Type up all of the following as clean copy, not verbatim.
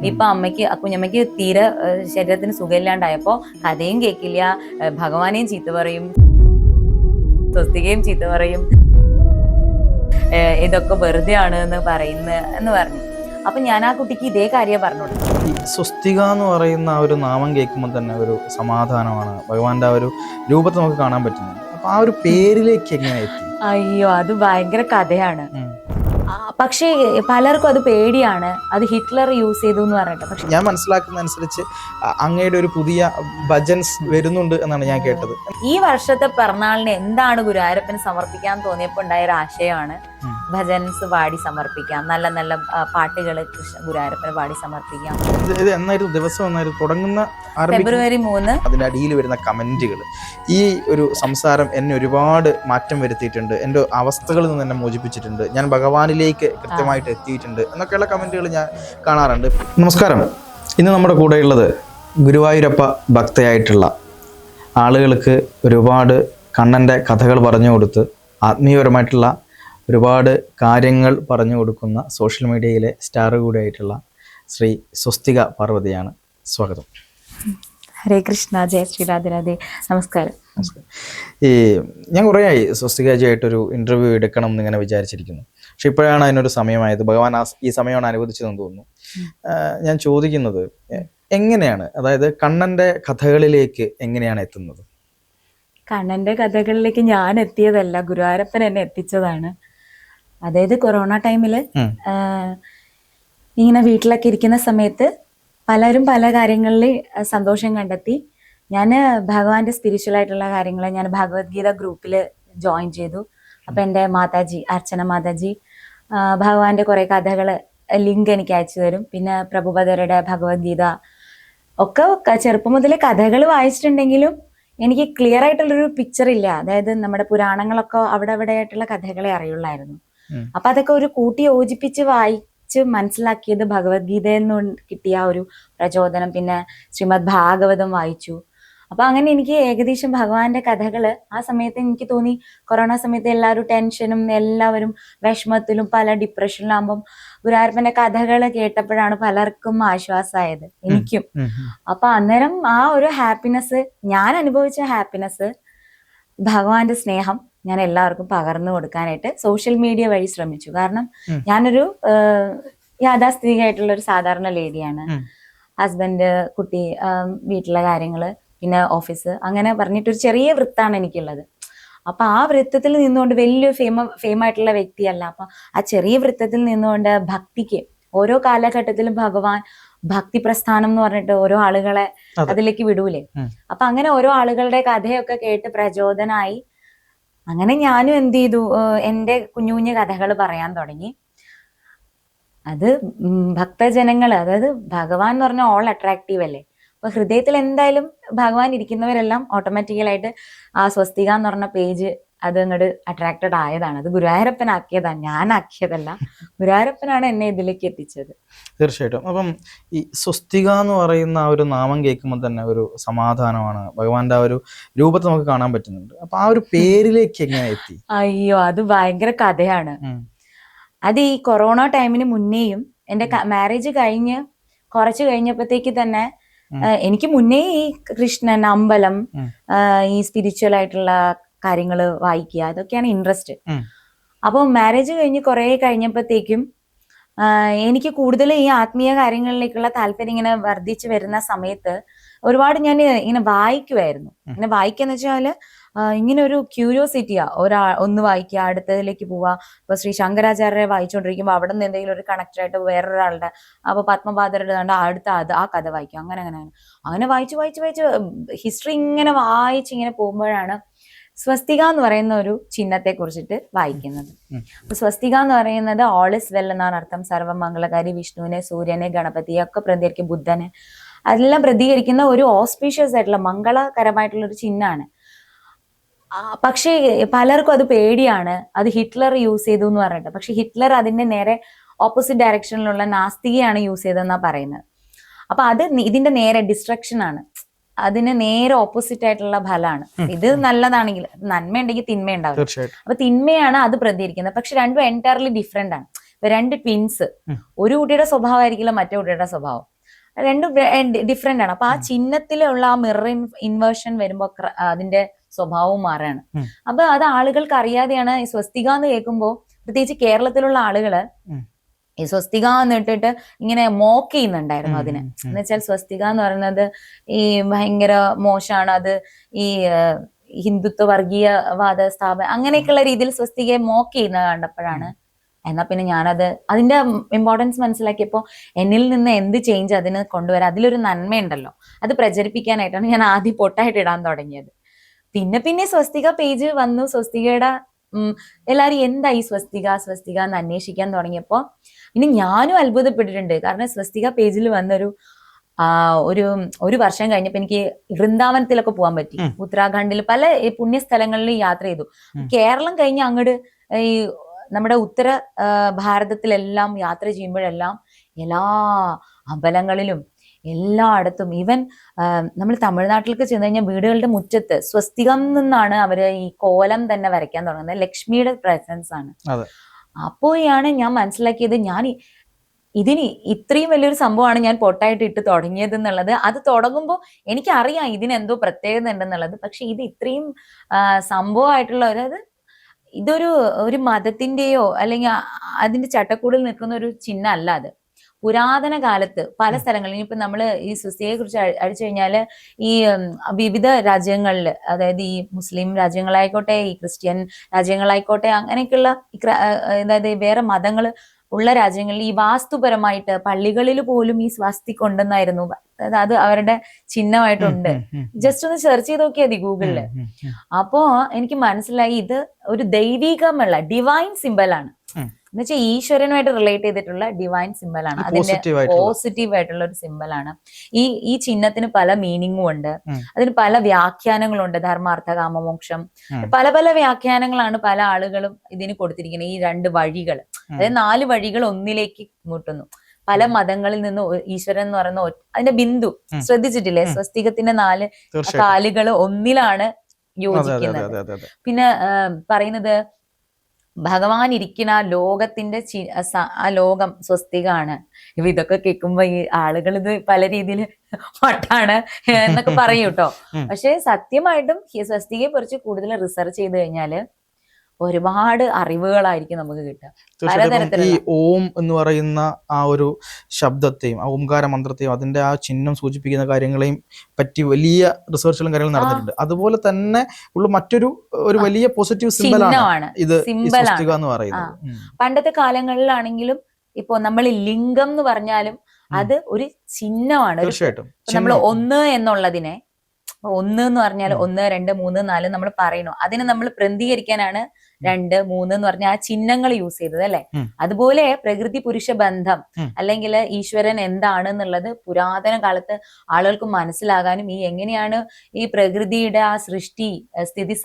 ഇപ്പൊ കുഞ്ഞമ്മയ്ക്ക് തീരെ ശരീരത്തിന് സുഖമില്ലാണ്ടായപ്പോ കഥയും കേൾക്കില്ല, ഭഗവാനെയും ചീത്ത പറയും, സ്വസ്തികയും ചീത്ത പറയും, ഇതൊക്കെ വെറുതെ ആണ് എന്ന് പറഞ്ഞു. അപ്പൊ ഞാൻ ആ കുട്ടിക്ക് ഇതേ കാര്യം പറഞ്ഞോളൂ. ഈ സ്വസ്തിക എന്ന് പറയുന്ന ആ ഒരു നാമം കേൾക്കുമ്പോൾ തന്നെ ഒരു സമാധാനമാണ്. ഭഗവാന്റെ ആ ഒരു രൂപത്തെ നമുക്ക് കാണാൻ പറ്റുന്നുണ്ട്. അപ്പൊ ആ ഒരു പേരിലേക്ക് എങ്ങനെ എത്തി? അയ്യോ, അത് ഭയങ്കര കഥയാണ്. പക്ഷേ പലർക്കും അത് പേടിയാണ്, അത് ഹിറ്റ്ലർ യൂസ് ചെയ്തു എന്ന് പറഞ്ഞിട്ട്. പക്ഷെ ഞാൻ മനസ്സിലാക്കുന്ന അനുസരിച്ച് അങ്ങയുടെ ഒരു പുതിയ ഭജൻസ് വരുന്നുണ്ട് എന്നാണ് ഞാൻ കേട്ടത്. ഈ വർഷത്തെ പിറന്നാളിന് എന്താണ് ഗുരുവായൂരപ്പന് സമർപ്പിക്കാൻ തോന്നിയപ്പോൾ ഉണ്ടായ ഒരു ആശയമാണ് ഭജൻസ് പാടി സമർപ്പിക്കാം, നല്ല നല്ല പാട്ടുകൾ ഗുരുവായൂരപ്പന് പാടി സമർപ്പിക്കാം. ഇത് എന്നായിരുന്നു ദിവസം? എന്നായിരുന്നു തുടങ്ങുന്ന? ഫെബ്രുവരി 3. അതിന്റെ അടിയിൽ വരുന്ന കമന്റുകൾ, ഈ ഒരു സംസാരം എന്നെ ഒരുപാട് മാറ്റം വരുത്തിയിട്ടുണ്ട്, എൻ്റെ അവസ്ഥകളിൽ നിന്ന് എന്നെ മോചിപ്പിച്ചിട്ടുണ്ട്, ഞാൻ ഭഗവാനിലേക്ക് കൃത്യമായിട്ട് എത്തിയിട്ടുണ്ട് എന്നൊക്കെയുള്ള കമന്റുകൾ ഞാൻ കാണാറുണ്ട്. നമസ്കാരം. ഇന്ന് നമ്മുടെ കൂടെയുള്ളത് ഗുരുവായൂരപ്പ ഭക്തയായിട്ടുള്ള ആളുകൾക്ക് ഒരുപാട് കണ്ണൻ്റെ കഥകൾ പറഞ്ഞു കൊടുത്ത് ആത്മീയപരമായിട്ടുള്ള ഒരുപാട് കാര്യങ്ങൾ പറഞ്ഞു കൊടുക്കുന്ന സോഷ്യൽ മീഡിയയിലെ സ്റ്റാർ കൂടിയായിട്ടുള്ള ശ്രീ സ്വസ്തിക പാർവതിയാണ്. സ്വാഗതം. ഹരേ കൃഷ്ണ, ജയ ശ്രീ രാധേ. നമസ്കാരം. ഞാൻ കുറേയായി സ്വസ്തികജിയായിട്ടൊരു ഇൻ്റർവ്യൂ എടുക്കണം എന്നിങ്ങനെ വിചാരിച്ചിരിക്കുന്നു. പക്ഷെ ഇപ്പോഴാണ് അതിനൊരു സമയമായത്. ഭഗവാൻ ഈ സമയമാണ് അനുവദിച്ചതെന്ന് തോന്നുന്നു. ഞാൻ ചോദിക്കുന്നത് എങ്ങനെയാണ്, അതായത് കണ്ണൻ്റെ കഥകളിലേക്ക് എങ്ങനെയാണ് എത്തുന്നത്? കണ്ണൻ്റെ കഥകളിലേക്ക് ഞാൻ എത്തിയതല്ല, ഗുരുവായൂരപ്പൻ എന്നെ എത്തിച്ചതാണ്. അതായത് കൊറോണ ടൈമില് ഇങ്ങനെ വീട്ടിലൊക്കെ ഇരിക്കുന്ന സമയത്ത് പലരും പല കാര്യങ്ങളിൽ സന്തോഷം കണ്ടെത്തി. ഞാൻ ഭഗവാന്റെ സ്പിരിച്വൽ ആയിട്ടുള്ള കാര്യങ്ങൾ, ഞാൻ ഭഗവത്ഗീത ഗ്രൂപ്പിൽ ജോയിൻ ചെയ്തു. അപ്പം എൻ്റെ മാതാജി, അർച്ചന മാതാജി, ഭഗവാന്റെ കുറേ കഥകൾ ലിങ്ക് എനിക്ക് അയച്ചു തരും. പിന്നെ പ്രഭുപദരുടെ ഭഗവത്ഗീത ഒക്കെ ചെറുപ്പം മുതലേ കഥകൾ വായിച്ചിട്ടുണ്ടെങ്കിലും എനിക്ക് ക്ലിയർ ആയിട്ടുള്ളൊരു പിക്ചർ ഇല്ല. അതായത് നമ്മുടെ പുരാണങ്ങളൊക്കെ അവിടെ ആയിട്ടുള്ള കഥകളെ അറിയുള്ളായിരുന്നു. അപ്പൊ അതൊക്കെ ഒരു കൂട്ടി യോജിപ്പിച്ച് വായിച്ച് മനസ്സിലാക്കിയത് ഭഗവത്ഗീതയിൽ നിന്ന് കിട്ടിയ ഒരു പ്രചോദനം. പിന്നെ ശ്രീമദ് ഭാഗവതം വായിച്ചു. അപ്പൊ അങ്ങനെ എനിക്ക് ഏകദേശം ഭഗവാന്റെ കഥകള് ആ സമയത്ത് എനിക്ക് തോന്നി, കൊറോണ സമയത്ത് എല്ലാവരും ടെൻഷനും എല്ലാവരും വിഷമത്തിലും പല ഡിപ്രഷനിലാകുമ്പം ഗുരുവായൂരപ്പന്റെ കഥകൾ കേട്ടപ്പോഴാണ് പലർക്കും ആശ്വാസമായത്, എനിക്കും. അപ്പൊ അന്നേരം ആ ഒരു ഹാപ്പിനെസ്, ഞാൻ അനുഭവിച്ച ഹാപ്പിനെസ്, ഭഗവാന്റെ സ്നേഹം ഞാൻ എല്ലാവർക്കും പകർന്നു കൊടുക്കാനായിട്ട് സോഷ്യൽ മീഡിയ വഴി ശ്രമിച്ചു. കാരണം ഞാനൊരു യാഥാസ്ഥിതികമായിട്ടുള്ള ഒരു സാധാരണ ലേഡിയാണ്. ഹസ്ബൻഡ്, കുട്ടി, വീട്ടിലെ കാര്യങ്ങള്, പിന്നെ ഓഫീസ്, അങ്ങനെ പറഞ്ഞിട്ടൊരു ചെറിയ വൃത്താണ് എനിക്കുള്ളത്. അപ്പൊ ആ വൃത്തത്തിൽ നിന്നുകൊണ്ട് വലിയ ഫേമായിട്ടുള്ള വ്യക്തിയല്ല. അപ്പൊ ആ ചെറിയ വൃത്തത്തിൽ നിന്നുകൊണ്ട് ഭക്തിക്ക് ഓരോ കാലഘട്ടത്തിലും ഭഗവാൻ ഭക്തി പ്രസ്ഥാനം എന്ന് പറഞ്ഞിട്ട് ഓരോ ആളുകളെ അതിലേക്ക് വിടൂലേ. അപ്പൊ അങ്ങനെ ഓരോ ആളുകളുടെ കഥയൊക്കെ കേട്ട് പ്രചോദനായി. അങ്ങനെ ഞാനും എന്ത് ചെയ്തു, എൻ്റെ കുഞ്ഞു കുഞ്ഞു കഥകൾ പറയാൻ തുടങ്ങി. അത് ഭക്തജനങ്ങൾ, അതായത് ഭഗവാൻ എന്ന് പറഞ്ഞാൽ ഓൾ അട്രാക്റ്റീവ് അല്ലേ. അപ്പൊ ഹൃദയത്തിൽ എന്തായാലും ഭഗവാൻ ഇരിക്കുന്നവരെല്ലാം ഓട്ടോമാറ്റിക്കലായിട്ട് ആ സ്വസ്തിക എന്ന് പറഞ്ഞ പേജ് അത് അങ്ങോട്ട് അട്രാക്റ്റഡ് ആയതാണ്. അത് ഗുരുവായൂരപ്പൻ ആക്കിയതാണ്, ഞാൻ ആക്കിയതല്ല. ഗുരുവായൂരപ്പനാണ് എന്നെ ഇതിലേക്ക് എത്തിച്ചത്. തീർച്ചയായിട്ടും. അപ്പം ഈ സ്വസ്തിക എന്ന് പറയുന്ന ആ ഒരു നാമം കേൾക്കുമ്പോൾ തന്നെ ഒരു സമാധാനമാണ്. ഭഗവാന്റെ ആ ഒരു രൂപത്തെ നമുക്ക് കാണാൻ പറ്റുന്നുണ്ട്. അപ്പൊ ആ ഒരു പേരിലേക്ക് എങ്ങനെ എത്തി? അയ്യോ, അത് ഭയങ്കര കഥയാണ്. അത് ഈ കൊറോണ ടൈമിന് മുന്നേയും എൻ്റെ മാരേജ് കഴിഞ്ഞ് കുറച്ച് കഴിഞ്ഞപ്പോഴത്തേക്ക് തന്നെ എനിക്ക് മുന്നേ ഈ കൃഷ്ണൻ, അമ്പലം, ഈ സ്പിരിച്വൽ ആയിട്ടുള്ള കാര്യങ്ങൾ വായിക്കുക, അതൊക്കെയാണ് ഇൻട്രസ്റ്റ്. അപ്പോൾ മാരേജ് കഴിഞ്ഞ് കുറെ കഴിഞ്ഞപ്പോഴത്തേക്കും എനിക്ക് കൂടുതൽ ഈ ആത്മീയ കാര്യങ്ങളിലേക്കുള്ള താല്പര്യം ഇങ്ങനെ വർദ്ധിച്ചു വരുന്ന സമയത്ത് ഒരുപാട് ഞാൻ ഇങ്ങനെ വായിക്കുമായിരുന്നു. ഇങ്ങനെ വായിക്കാന്ന് വെച്ചാല് ഇങ്ങനെ ഒരു ക്യൂരിയോസിറ്റിയാ, ഒന്ന് വായിക്കുക, അടുത്തതിലേക്ക് പോവാ. ഇപ്പൊ ശ്രീ ശങ്കരാചാര്യരെ വായിച്ചുകൊണ്ടിരിക്കുമ്പോൾ അവിടെ നിന്ന് എന്തെങ്കിലും ഒരു കണക്റ്റഡ് ആയിട്ട് വേറൊരാളുടെ, അപ്പൊ പത്മപാദരുടെ അടുത്ത ആ കഥ വായിക്കും. അങ്ങനെ വായിച്ച് ഹിസ്റ്ററി ഇങ്ങനെ ഇങ്ങനെ പോകുമ്പോഴാണ് സ്വസ്തിക എന്ന് പറയുന്ന ഒരു ചിഹ്നത്തെ കുറിച്ചിട്ട് വായിക്കുന്നത്. അപ്പൊ സ്വസ്തിക എന്ന് പറയുന്നത് ഓൾ ഇസ് വെൽ എന്നാണ് അർത്ഥം. സർവമംഗളകാരി, വിഷ്ണുവിനെ, സൂര്യനെ, ഗണപതിയെ ഒക്കെ പ്രതികരിക്കും, ബുദ്ധനെ, അതെല്ലാം പ്രതികരിക്കുന്ന ഒരു ഓസ്പീഷ്യസ് ആയിട്ടുള്ള മംഗളകരമായിട്ടുള്ള ഒരു ചിഹ്നമാണ്. പക്ഷേ പലർക്കും അത് പേടിയാണ്, അത് ഹിറ്റ്ലർ യൂസ് ചെയ്തു എന്ന് പറഞ്ഞിട്ട്. പക്ഷെ ഹിറ്റ്ലർ അതിന്റെ നേരെ ഓപ്പോസിറ്റ് ഡയറക്ഷനിലുള്ള നാസ്തികയാണ് യൂസ് ചെയ്തതെന്നാ പറയുന്നത്. അപ്പൊ അത് ഇതിന്റെ നേരെ ഡിസ്ട്രക്ഷൻ ആണ്, അതിന് നേരെ ഓപ്പോസിറ്റ് ആയിട്ടുള്ള ഫലമാണ്. ഇത് നല്ലതാണെങ്കിൽ, നന്മ ഉണ്ടെങ്കിൽ തിന്മ ഉണ്ടാവും. അപ്പൊ തിന്മയാണ് അത് പ്രതികരിക്കുന്നത്. പക്ഷെ രണ്ടും എൻറ്റയർലി ഡിഫറെന്റ് ആണ്. രണ്ട് ട്വിൻസ്, ഒരു കുട്ടിയുടെ സ്വഭാവമായിരിക്കില്ല മറ്റേ കുട്ടിയുടെ സ്വഭാവം, രണ്ടും ഡിഫറെന്റ് ആണ്. അപ്പൊ ആ ചിഹ്നത്തിലുള്ള ആ മിറർ ഇൻവേർഷൻ വരുമ്പോ അതിന്റെ സ്വഭാവവും മാറാണ്. അപ്പൊ അത് ആളുകൾക്ക് അറിയാതെയാണ് ഈ സ്വസ്തിക എന്ന് കേൾക്കുമ്പോ, പ്രത്യേകിച്ച് കേരളത്തിലുള്ള ആളുകള് ഈ സ്വസ്തിക എന്ന് ഇട്ടിട്ട് ഇങ്ങനെ മോക്ക് ചെയ്യുന്നുണ്ടായിരുന്നു അതിന്. എന്ന് വെച്ചാൽ സ്വസ്തിക എന്ന് പറയുന്നത് ഈ ഭയങ്കര മോശമാണ്, അത് ഈ ഹിന്ദുത്വ വർഗീയവാദ സ്ഥാപനം അങ്ങനെയൊക്കെയുള്ള രീതിയിൽ സ്വസ്തികയെ മോക്ക് ചെയ്യുന്നത് കണ്ടപ്പോഴാണ്, എന്നാ പിന്നെ ഞാനത് അതിന്റെ ഇമ്പോർട്ടൻസ് മനസ്സിലാക്കിയപ്പോ എന്നിൽ നിന്ന് എന്ത് ചേഞ്ച് അതിന് കൊണ്ടുവരാം, അതിലൊരു നന്മയുണ്ടല്ലോ, അത് പ്രചരിപ്പിക്കാനായിട്ടാണ് ഞാൻ ആദ്യം പൊട്ടായിട്ട് ഇടാൻ തുടങ്ങിയത്. പിന്നെ സ്വസ്തിക പേജ് വന്നു. സ്വസ്തികയുടെ എല്ലാരും എന്താ ഈ സ്വസ്തിക എന്ന് അന്വേഷിക്കാൻ തുടങ്ങിയപ്പോ ഇനി ഞാനും അത്ഭുതപ്പെട്ടിട്ടുണ്ട്. കാരണം സ്വസ്തിക പേജിൽ വന്നൊരു ഒരു വർഷം കഴിഞ്ഞപ്പോ എനിക്ക് വൃന്ദാവനത്തിലൊക്കെ പോകാൻ പറ്റി. ഉത്തരാഖണ്ഡിൽ പല പുണ്യസ്ഥലങ്ങളിൽ യാത്ര ചെയ്തു. കേരളം കഴിഞ്ഞ് അങ്ങോട്ട് ഈ നമ്മുടെ ഉത്തര ഭാരതത്തിലെല്ലാം യാത്ര ചെയ്യുമ്പോഴെല്ലാം എല്ലാ അമ്പലങ്ങളിലും എല്ലായിടത്തും, ഈവൻ നമ്മൾ തമിഴ്നാട്ടിലേക്ക് ചെന്ന് കഴിഞ്ഞാൽ വീടുകളുടെ മുറ്റത്ത് സ്വസ്തികം നിന്നാണ് അവര് ഈ കോലം തന്നെ വരയ്ക്കാൻ തുടങ്ങുന്നത്. ലക്ഷ്മിയുടെ പ്രസൻസ് ആണ്. അപ്പോഴാണ് ഞാൻ മനസ്സിലാക്കിയത്, ഞാൻ ഇതിന് ഇത്രയും വലിയൊരു സംഭവമാണ് ഞാൻ പൊട്ടായിട്ട് ഇട്ട് തുടങ്ങിയത് എന്നുള്ളത്. അത് തുടങ്ങുമ്പോൾ എനിക്കറിയാം ഇതിനെന്തോ പ്രത്യേകത ഉണ്ടെന്നുള്ളത്. പക്ഷെ ഇത് ഇത്രയും സംഭവമായിട്ടുള്ള അതായത് ഇതൊരു മതത്തിന്റെയോ അല്ലെങ്കിൽ അതിന്റെ ചട്ടക്കൂടിൽ നിൽക്കുന്ന ഒരു ചിഹ്നം അല്ല. അത് പുരാതന കാലത്ത് പല സ്ഥലങ്ങളിൽ, ഇപ്പൊ നമ്മള് ഈ സ്വസ്തികയെ കുറിച്ച് അടിച്ചു കഴിഞ്ഞാല് ഈ വിവിധ രാജ്യങ്ങളിൽ, അതായത് ഈ മുസ്ലിം രാജ്യങ്ങളായിക്കോട്ടെ, ഈ ക്രിസ്ത്യൻ രാജ്യങ്ങളായിക്കോട്ടെ, അങ്ങനെയൊക്കെയുള്ള അതായത് വേറെ മതങ്ങൾ ഉള്ള രാജ്യങ്ങളിൽ ഈ വാസ്തുപരമായിട്ട് പള്ളികളിൽ പോലും ഈ സ്വസ്തിക് ഉണ്ടെന്നായിരുന്നു. അത് അവരുടെ ചിഹ്നമായിട്ടുണ്ട്. ജസ്റ്റ് ഒന്ന് സെർച്ച് ചെയ്ത് നോക്കിയാൽ മതി ഗൂഗിളില്. അപ്പോ എനിക്ക് മനസ്സിലായി ഇത് ഒരു ദൈവികമുള്ള ഡിവൈൻ സിംബൽ ആണ്. എന്നുവെച്ചാൽ ഈശ്വരനുമായിട്ട് റിലേറ്റ് ചെയ്തിട്ടുള്ള ഡിവൈൻ സിംബൽ ആണ്. അതിന്റെ പോസിറ്റീവ് ആയിട്ടുള്ള ഒരു സിംബൽ ആണ്. ഈ ചിഹ്നത്തിന് പല മീനിങ്ങും ഉണ്ട്, അതിന് പല വ്യാഖ്യാനങ്ങളുണ്ട്. ധർമാർത്ഥ കാമമോക്ഷം, പല പല വ്യാഖ്യാനങ്ങളാണ് പല ആളുകളും ഇതിന് കൊടുത്തിരിക്കുന്നത്. ഈ രണ്ട് വഴികൾ, അതായത് 4 വഴികൾ ഒന്നിലേക്ക് കൂട്ടുന്നു. പല മതങ്ങളിൽ നിന്ന് ഈശ്വരൻ എന്ന് പറയുന്ന അതിന്റെ ബിന്ദു ശ്രദ്ധിച്ചിട്ടില്ലേ? സ്വസ്തികത്തിന്റെ 4 കാലുകൾ ഒന്നിലാണ് യോജിക്കുന്നത്. പിന്നെ പറയുന്നത് ഭഗവാൻ ഇരിക്കുന്ന ലോകത്തിന്റെ ആ ലോകം സ്വസ്തികാണ്. ഇതൊക്കെ കേൾക്കുമ്പോ ഈ ആളുകൾ ഇത് പല രീതിയിൽ വട്ടാണ് എന്നൊക്കെ പറയും കേട്ടോ. പക്ഷെ സത്യമായിട്ടും ഈ സ്വസ്തികയെ കുറിച്ച് കൂടുതൽ റിസർച്ച് ചെയ്ത് കഴിഞ്ഞാല് ഒരുപാട് അറിവുകളായിരിക്കും നമുക്ക് കിട്ടുക. ഈ ഓം എന്ന് പറയുന്ന ആ ഒരു ശബ്ദത്തെയും ആ ഓംകാര മന്ത്രത്തെയും അതിന്റെ ആ ചിഹ്നം സൂചിപ്പിക്കുന്ന കാര്യങ്ങളെയും പറ്റി വലിയ റിസർച്ചുകളും കാര്യങ്ങളും നടന്നിട്ടുണ്ട്. അതുപോലെ തന്നെ ഉള്ള മറ്റൊരു വലിയ പോസിറ്റീവ് സിംബലാണ് ഇത് സ്വസ്തിക എന്ന് പറയുന്നത്. പണ്ടത്തെ കാലങ്ങളിലാണെങ്കിലും ഇപ്പൊ നമ്മൾ ലിംഗം എന്ന് പറഞ്ഞാലും അത് ഒരു ചിഹ്നമാണ്. തീർച്ചയായിട്ടും നമ്മൾ 1 എന്നുള്ളതിനെ 1 എന്ന് പറഞ്ഞാൽ 1, 2, 3, 4 നമ്മൾ പറയണു. അതിനെ നമ്മൾ പ്രതികരിക്കാനാണ് 2, 3 എന്ന് പറഞ്ഞ ആ ചിഹ്നങ്ങൾ യൂസ് ചെയ്തത് അല്ലെ. അതുപോലെ പ്രകൃതി പുരുഷ ബന്ധം അല്ലെങ്കിൽ ഈശ്വരൻ എന്താണെന്നുള്ളത് പുരാതന കാലത്ത് ആളുകൾക്ക് മനസ്സിലാകാനും ഈ എങ്ങനെയാണ് ഈ പ്രകൃതിയുടെ ആ സൃഷ്ടി സ്ഥിതി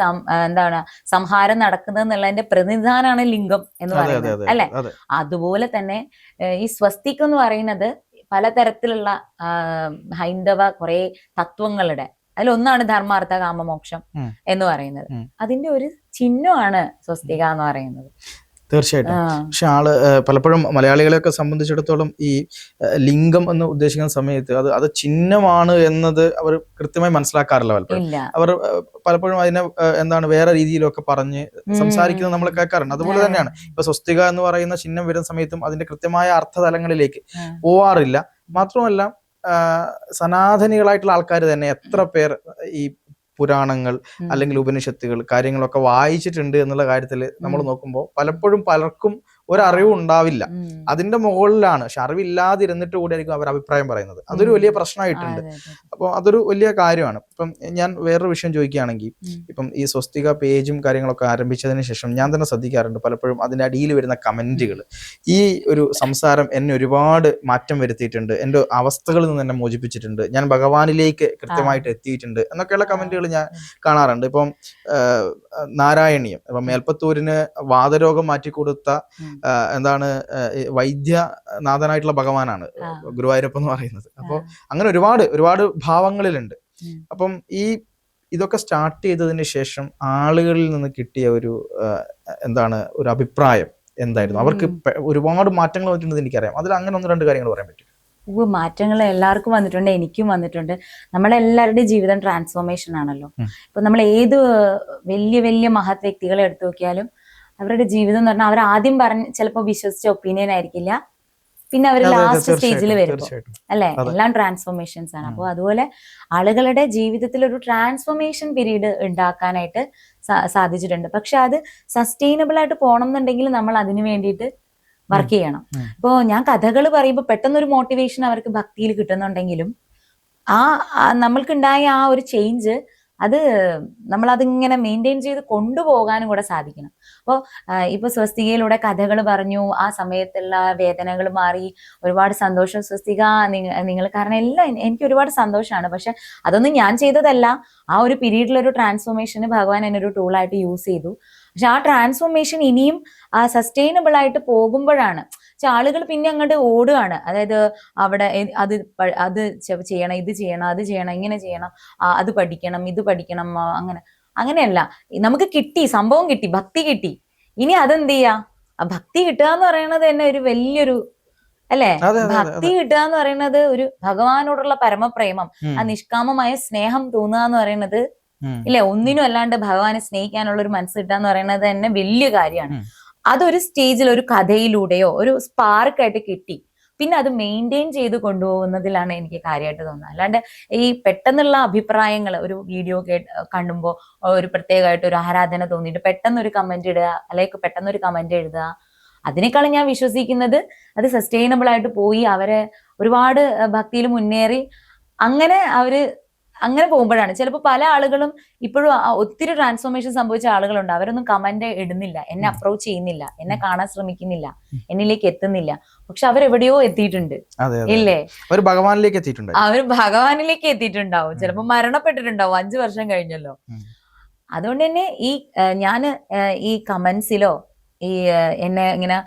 സംഹാരം നടക്കുന്നത് എന്നുള്ളതിന്റെ പ്രതിനിധാനാണ് ലിംഗം എന്ന് പറയുന്നത് അല്ലെ. അതുപോലെ തന്നെ ഈ സ്വസ്തിക് എന്ന് പറയുന്നത് പലതരത്തിലുള്ള ഹൈന്ദവ കുറെ തത്വങ്ങളുടെ അതിലൊന്നാണ് ധർമാർത്ഥ കാമമോക്ഷം എന്ന് പറയുന്നത്. അതിന്റെ ഒരു ചിഹ്നമാണ് സ്വസ്തിക എന്ന് പറയുന്നത്. തീർച്ചയായിട്ടും. പക്ഷെ പലപ്പോഴും മലയാളികളെയൊക്കെ സംബന്ധിച്ചിടത്തോളം ഈ ലിംഗം എന്ന് ഉദ്ദേശിക്കുന്ന സമയത്ത് അത് ചിഹ്നമാണ് എന്നത് അവർ കൃത്യമായി മനസ്സിലാക്കാറില്ല. പലപ്പോഴും അവർ പലപ്പോഴും അതിനെ വേറെ രീതിയിലൊക്കെ പറഞ്ഞ് സംസാരിക്കുന്നത് നമ്മൾ കേൾക്കാറുണ്ട്. അതുപോലെ തന്നെയാണ് ഇപ്പൊ സ്വസ്തിക എന്ന് പറയുന്ന ചിഹ്നം വരുന്ന സമയത്തും അതിന്റെ കൃത്യമായ അർത്ഥതലങ്ങളിലേക്ക് പോവാറില്ല. മാത്രമല്ല സനാതനികളായിട്ടുള്ള ആൾക്കാർ തന്നെ എത്ര പേർ ഈ പുരാണങ്ങൾ അല്ലെങ്കിൽ ഉപനിഷത്തുകൾ കാര്യങ്ങളൊക്കെ വായിച്ചിട്ടുണ്ട് എന്നുള്ള കാര്യത്തിൽ നമ്മൾ നോക്കുമ്പോൾ പലപ്പോഴും പലർക്കും ഒരറിവും ഉണ്ടാവില്ല. അതിന്റെ മുകളിലാണ്, പക്ഷെ അറിവില്ലാതിരുന്നിട്ട് കൂടി ആയിരിക്കും അവർ അഭിപ്രായം പറയുന്നത്. അതൊരു വലിയ പ്രശ്നമായിട്ടുണ്ട്. അപ്പോൾ അതൊരു വലിയ കാര്യമാണ്. ഇപ്പം ഞാൻ വേറൊരു വിഷയം ചോദിക്കുകയാണെങ്കിൽ, ഇപ്പം ഈ സ്വസ്തിക പേജും കാര്യങ്ങളൊക്കെ ആരംഭിച്ചതിന് ശേഷം ഞാൻ തന്നെ ശ്രദ്ധിക്കാറുണ്ട് പലപ്പോഴും അതിന്റെ അടിയിൽ വരുന്ന കമന്റുകൾ. ഈ ഒരു സംസാരം എന്നെ ഒരുപാട് മാറ്റം വരുത്തിയിട്ടുണ്ട്, എൻ്റെ അവസ്ഥകളിൽ നിന്ന് എന്നെ മോചിപ്പിച്ചിട്ടുണ്ട്, ഞാൻ ഭഗവാനിലേക്ക് കൃത്യമായിട്ട് എത്തിയിട്ടുണ്ട് എന്നൊക്കെയുള്ള കമന്റുകൾ ഞാൻ കാണാറുണ്ട്. ഇപ്പം നാരായണീയം, ഇപ്പം മേൽപ്പത്തൂരിന് വാതരോഗം മാറ്റിക്കൊടുത്ത വൈദ്യനാഥനായിട്ടുള്ള ഭഗവാനാണ് ഗുരുവായൂരപ്പൻ എന്ന് പറയുന്നത്. അപ്പോൾ അങ്ങനെ ഒരുപാട് ഭാവങ്ങളിലുണ്ട്. അപ്പം ഇതൊക്കെ സ്റ്റാർട്ട് ചെയ്തതിന് ശേഷം ആളുകളിൽ നിന്ന് കിട്ടിയ ഒരു അഭിപ്രായം എന്തായിരുന്നു? അവർക്ക് ഒരുപാട് മാറ്റങ്ങൾ വന്നിട്ടുണ്ടെന്ന് എനിക്കറിയാം. അതിൽ അങ്ങനെ 1-2 കാര്യങ്ങൾ പറയാൻ പറ്റും? മാറ്റങ്ങൾ എല്ലാവർക്കും വന്നിട്ടുണ്ട്, എനിക്കും വന്നിട്ടുണ്ട്. നമ്മളെല്ലാവരുടെയും ജീവിതം ട്രാൻസ്ഫോർമേഷൻ ആണല്ലോ. ഇപ്പൊ നമ്മൾ ഏത് വലിയ വലിയ മഹത് വ്യക്തികളെ എടുത്തു നോക്കിയാലും അവരുടെ ജീവിതം എന്ന് പറഞ്ഞാൽ അവർ ആദ്യം ചിലപ്പോൾ വിശ്വസിച്ച ഒപ്പീനിയൻ ആയിരിക്കില്ല, പിന്നെ അവർ ലാസ്റ്റ് സ്റ്റേജിൽ വരുമ്പോൾ അല്ലെ എല്ലാം ട്രാൻസ്ഫോർമേഷൻസ് ആണ്. അപ്പോൾ അതുപോലെ ആളുകളുടെ ജീവിതത്തിൽ ഒരു ട്രാൻസ്ഫോർമേഷൻ പീരീഡ് ഉണ്ടാക്കാനായിട്ട് സാധിച്ചിട്ടുണ്ട്. പക്ഷെ അത് സസ്റ്റൈനബിൾ ആയിട്ട് പോകണം എന്നുണ്ടെങ്കിൽ നമ്മൾ അതിനു വേണ്ടിയിട്ട് വർക്ക് ചെയ്യണം. ഇപ്പോ ഞാൻ കഥകൾ പറയുമ്പോൾ പെട്ടെന്നൊരു മോട്ടിവേഷൻ അവർക്ക് ഭക്തിയിൽ കിട്ടുന്നുണ്ടെങ്കിലും നമ്മൾക്കുണ്ടായ ആ ഒരു ചേഞ്ച് അത് നമ്മളതിങ്ങനെ മെയിൻറ്റെയിൻ ചെയ്ത് കൊണ്ടുപോകാനും കൂടെ സാധിക്കണം. അപ്പോൾ ഇപ്പൊ സ്വസ്തികയിലൂടെ കഥകൾ പറഞ്ഞു, ആ സമയത്തുള്ള വേദനകൾ മാറി, ഒരുപാട് സന്തോഷം. സ്വസ്തിക നിങ്ങൾ കാരണം എല്ലാം എനിക്ക് ഒരുപാട് സന്തോഷമാണ്. പക്ഷെ അതൊന്നും ഞാൻ ചെയ്തതല്ല, ആ ഒരു പീരീഡിലൊരു ട്രാൻസ്ഫോർമേഷന് ഭഗവാൻ എന്നെ ഒരു ടൂളായിട്ട് യൂസ് ചെയ്തു. പക്ഷെ ആ ട്രാൻസ്ഫോർമേഷൻ ഇനിയും സസ്റ്റൈനബിൾ ആയിട്ട് പോകുമ്പോഴാണ് ആളുകൾ പിന്നെ അങ്ങോട്ട് ഓടുകയാണ്. അതായത് അവിടെ അത് ചെയ്യണം, ഇത് ചെയ്യണം, അത് ചെയ്യണം, ഇങ്ങനെ ചെയ്യണം, അത് പഠിക്കണം, ഇത് പഠിക്കണം, അങ്ങനെയല്ല. നമുക്ക് കിട്ടി, സംഭവം കിട്ടി, ഭക്തി കിട്ടി. ഇനി അതെന്ത് ചെയ്യാ? ആ ഭക്തി കിട്ടുക എന്ന് പറയുന്നത് തന്നെ ഒരു വലിയൊരു അല്ലെ, ഭക്തി കിട്ടുക എന്ന് പറയുന്നത് ഒരു ഭഗവാനോടുള്ള പരമപ്രേമം, ആ നിഷ്കാമമായ സ്നേഹം തോന്നുക എന്ന് പറയുന്നത് ഇല്ലേ, ഒന്നിനും അല്ലാണ്ട് ഭഗവാനെ സ്നേഹിക്കാനുള്ള ഒരു മനസ്സ് കിട്ടുക എന്ന് പറയുന്നത് തന്നെ വലിയ കാര്യമാണ്. അതൊരു സ്റ്റേജിൽ ഒരു കഥയിലൂടെയോ ഒരു സ്പാർക്കായിട്ട് കിട്ടി. പിന്നെ അത് മെയിൻറ്റെയിൻ ചെയ്ത് കൊണ്ടുപോകുന്നതിലാണ് എനിക്ക് കാര്യമായിട്ട് തോന്നുന്നത്. അല്ലാണ്ട് ഈ പെട്ടെന്നുള്ള അഭിപ്രായങ്ങൾ ഒരു വീഡിയോ കാണുമ്പോൾ ഒരു പ്രത്യേകമായിട്ട് ഒരു ആരാധന തോന്നിയിട്ട് പെട്ടെന്നൊരു കമന്റ് ഇടുക, അല്ലെങ്കിൽ പെട്ടെന്നൊരു കമന്റ് എഴുതുക, അതിനേക്കാളും ഞാൻ വിശ്വസിക്കുന്നത് അത് സസ്റ്റൈനബിൾ ആയിട്ട് പോയി അവരെ ഒരുപാട് ഭക്തിയിൽ മുന്നേറി അങ്ങനെ പോകുമ്പോഴാണ്. ചിലപ്പോൾ പല ആളുകളും ഇപ്പോഴും ഒത്തിരി ട്രാൻസ്ഫോർമേഷൻ സംഭവിച്ച ആളുകളുണ്ട്, അവരൊന്നും കമന്റ് ഇടുന്നില്ല, എന്നെ അപ്രോച്ച് ചെയ്യുന്നില്ല, എന്നെ കാണാൻ ശ്രമിക്കുന്നില്ല, എന്നിലേക്ക് എത്തുന്നില്ല. പക്ഷെ അവരെവിടെയോ എത്തിയിട്ടുണ്ട് ഇല്ലേ, അവർ ഭഗവാനിലേക്ക് എത്തിയിട്ടുണ്ടാവും. ചിലപ്പോൾ മരണപ്പെട്ടിട്ടുണ്ടാവും, 5 വർഷം കഴിഞ്ഞല്ലോ. അതുകൊണ്ട് തന്നെ ഞാന് ഈ കമന്റ്സിലോ എന്നെ ഇങ്ങനെ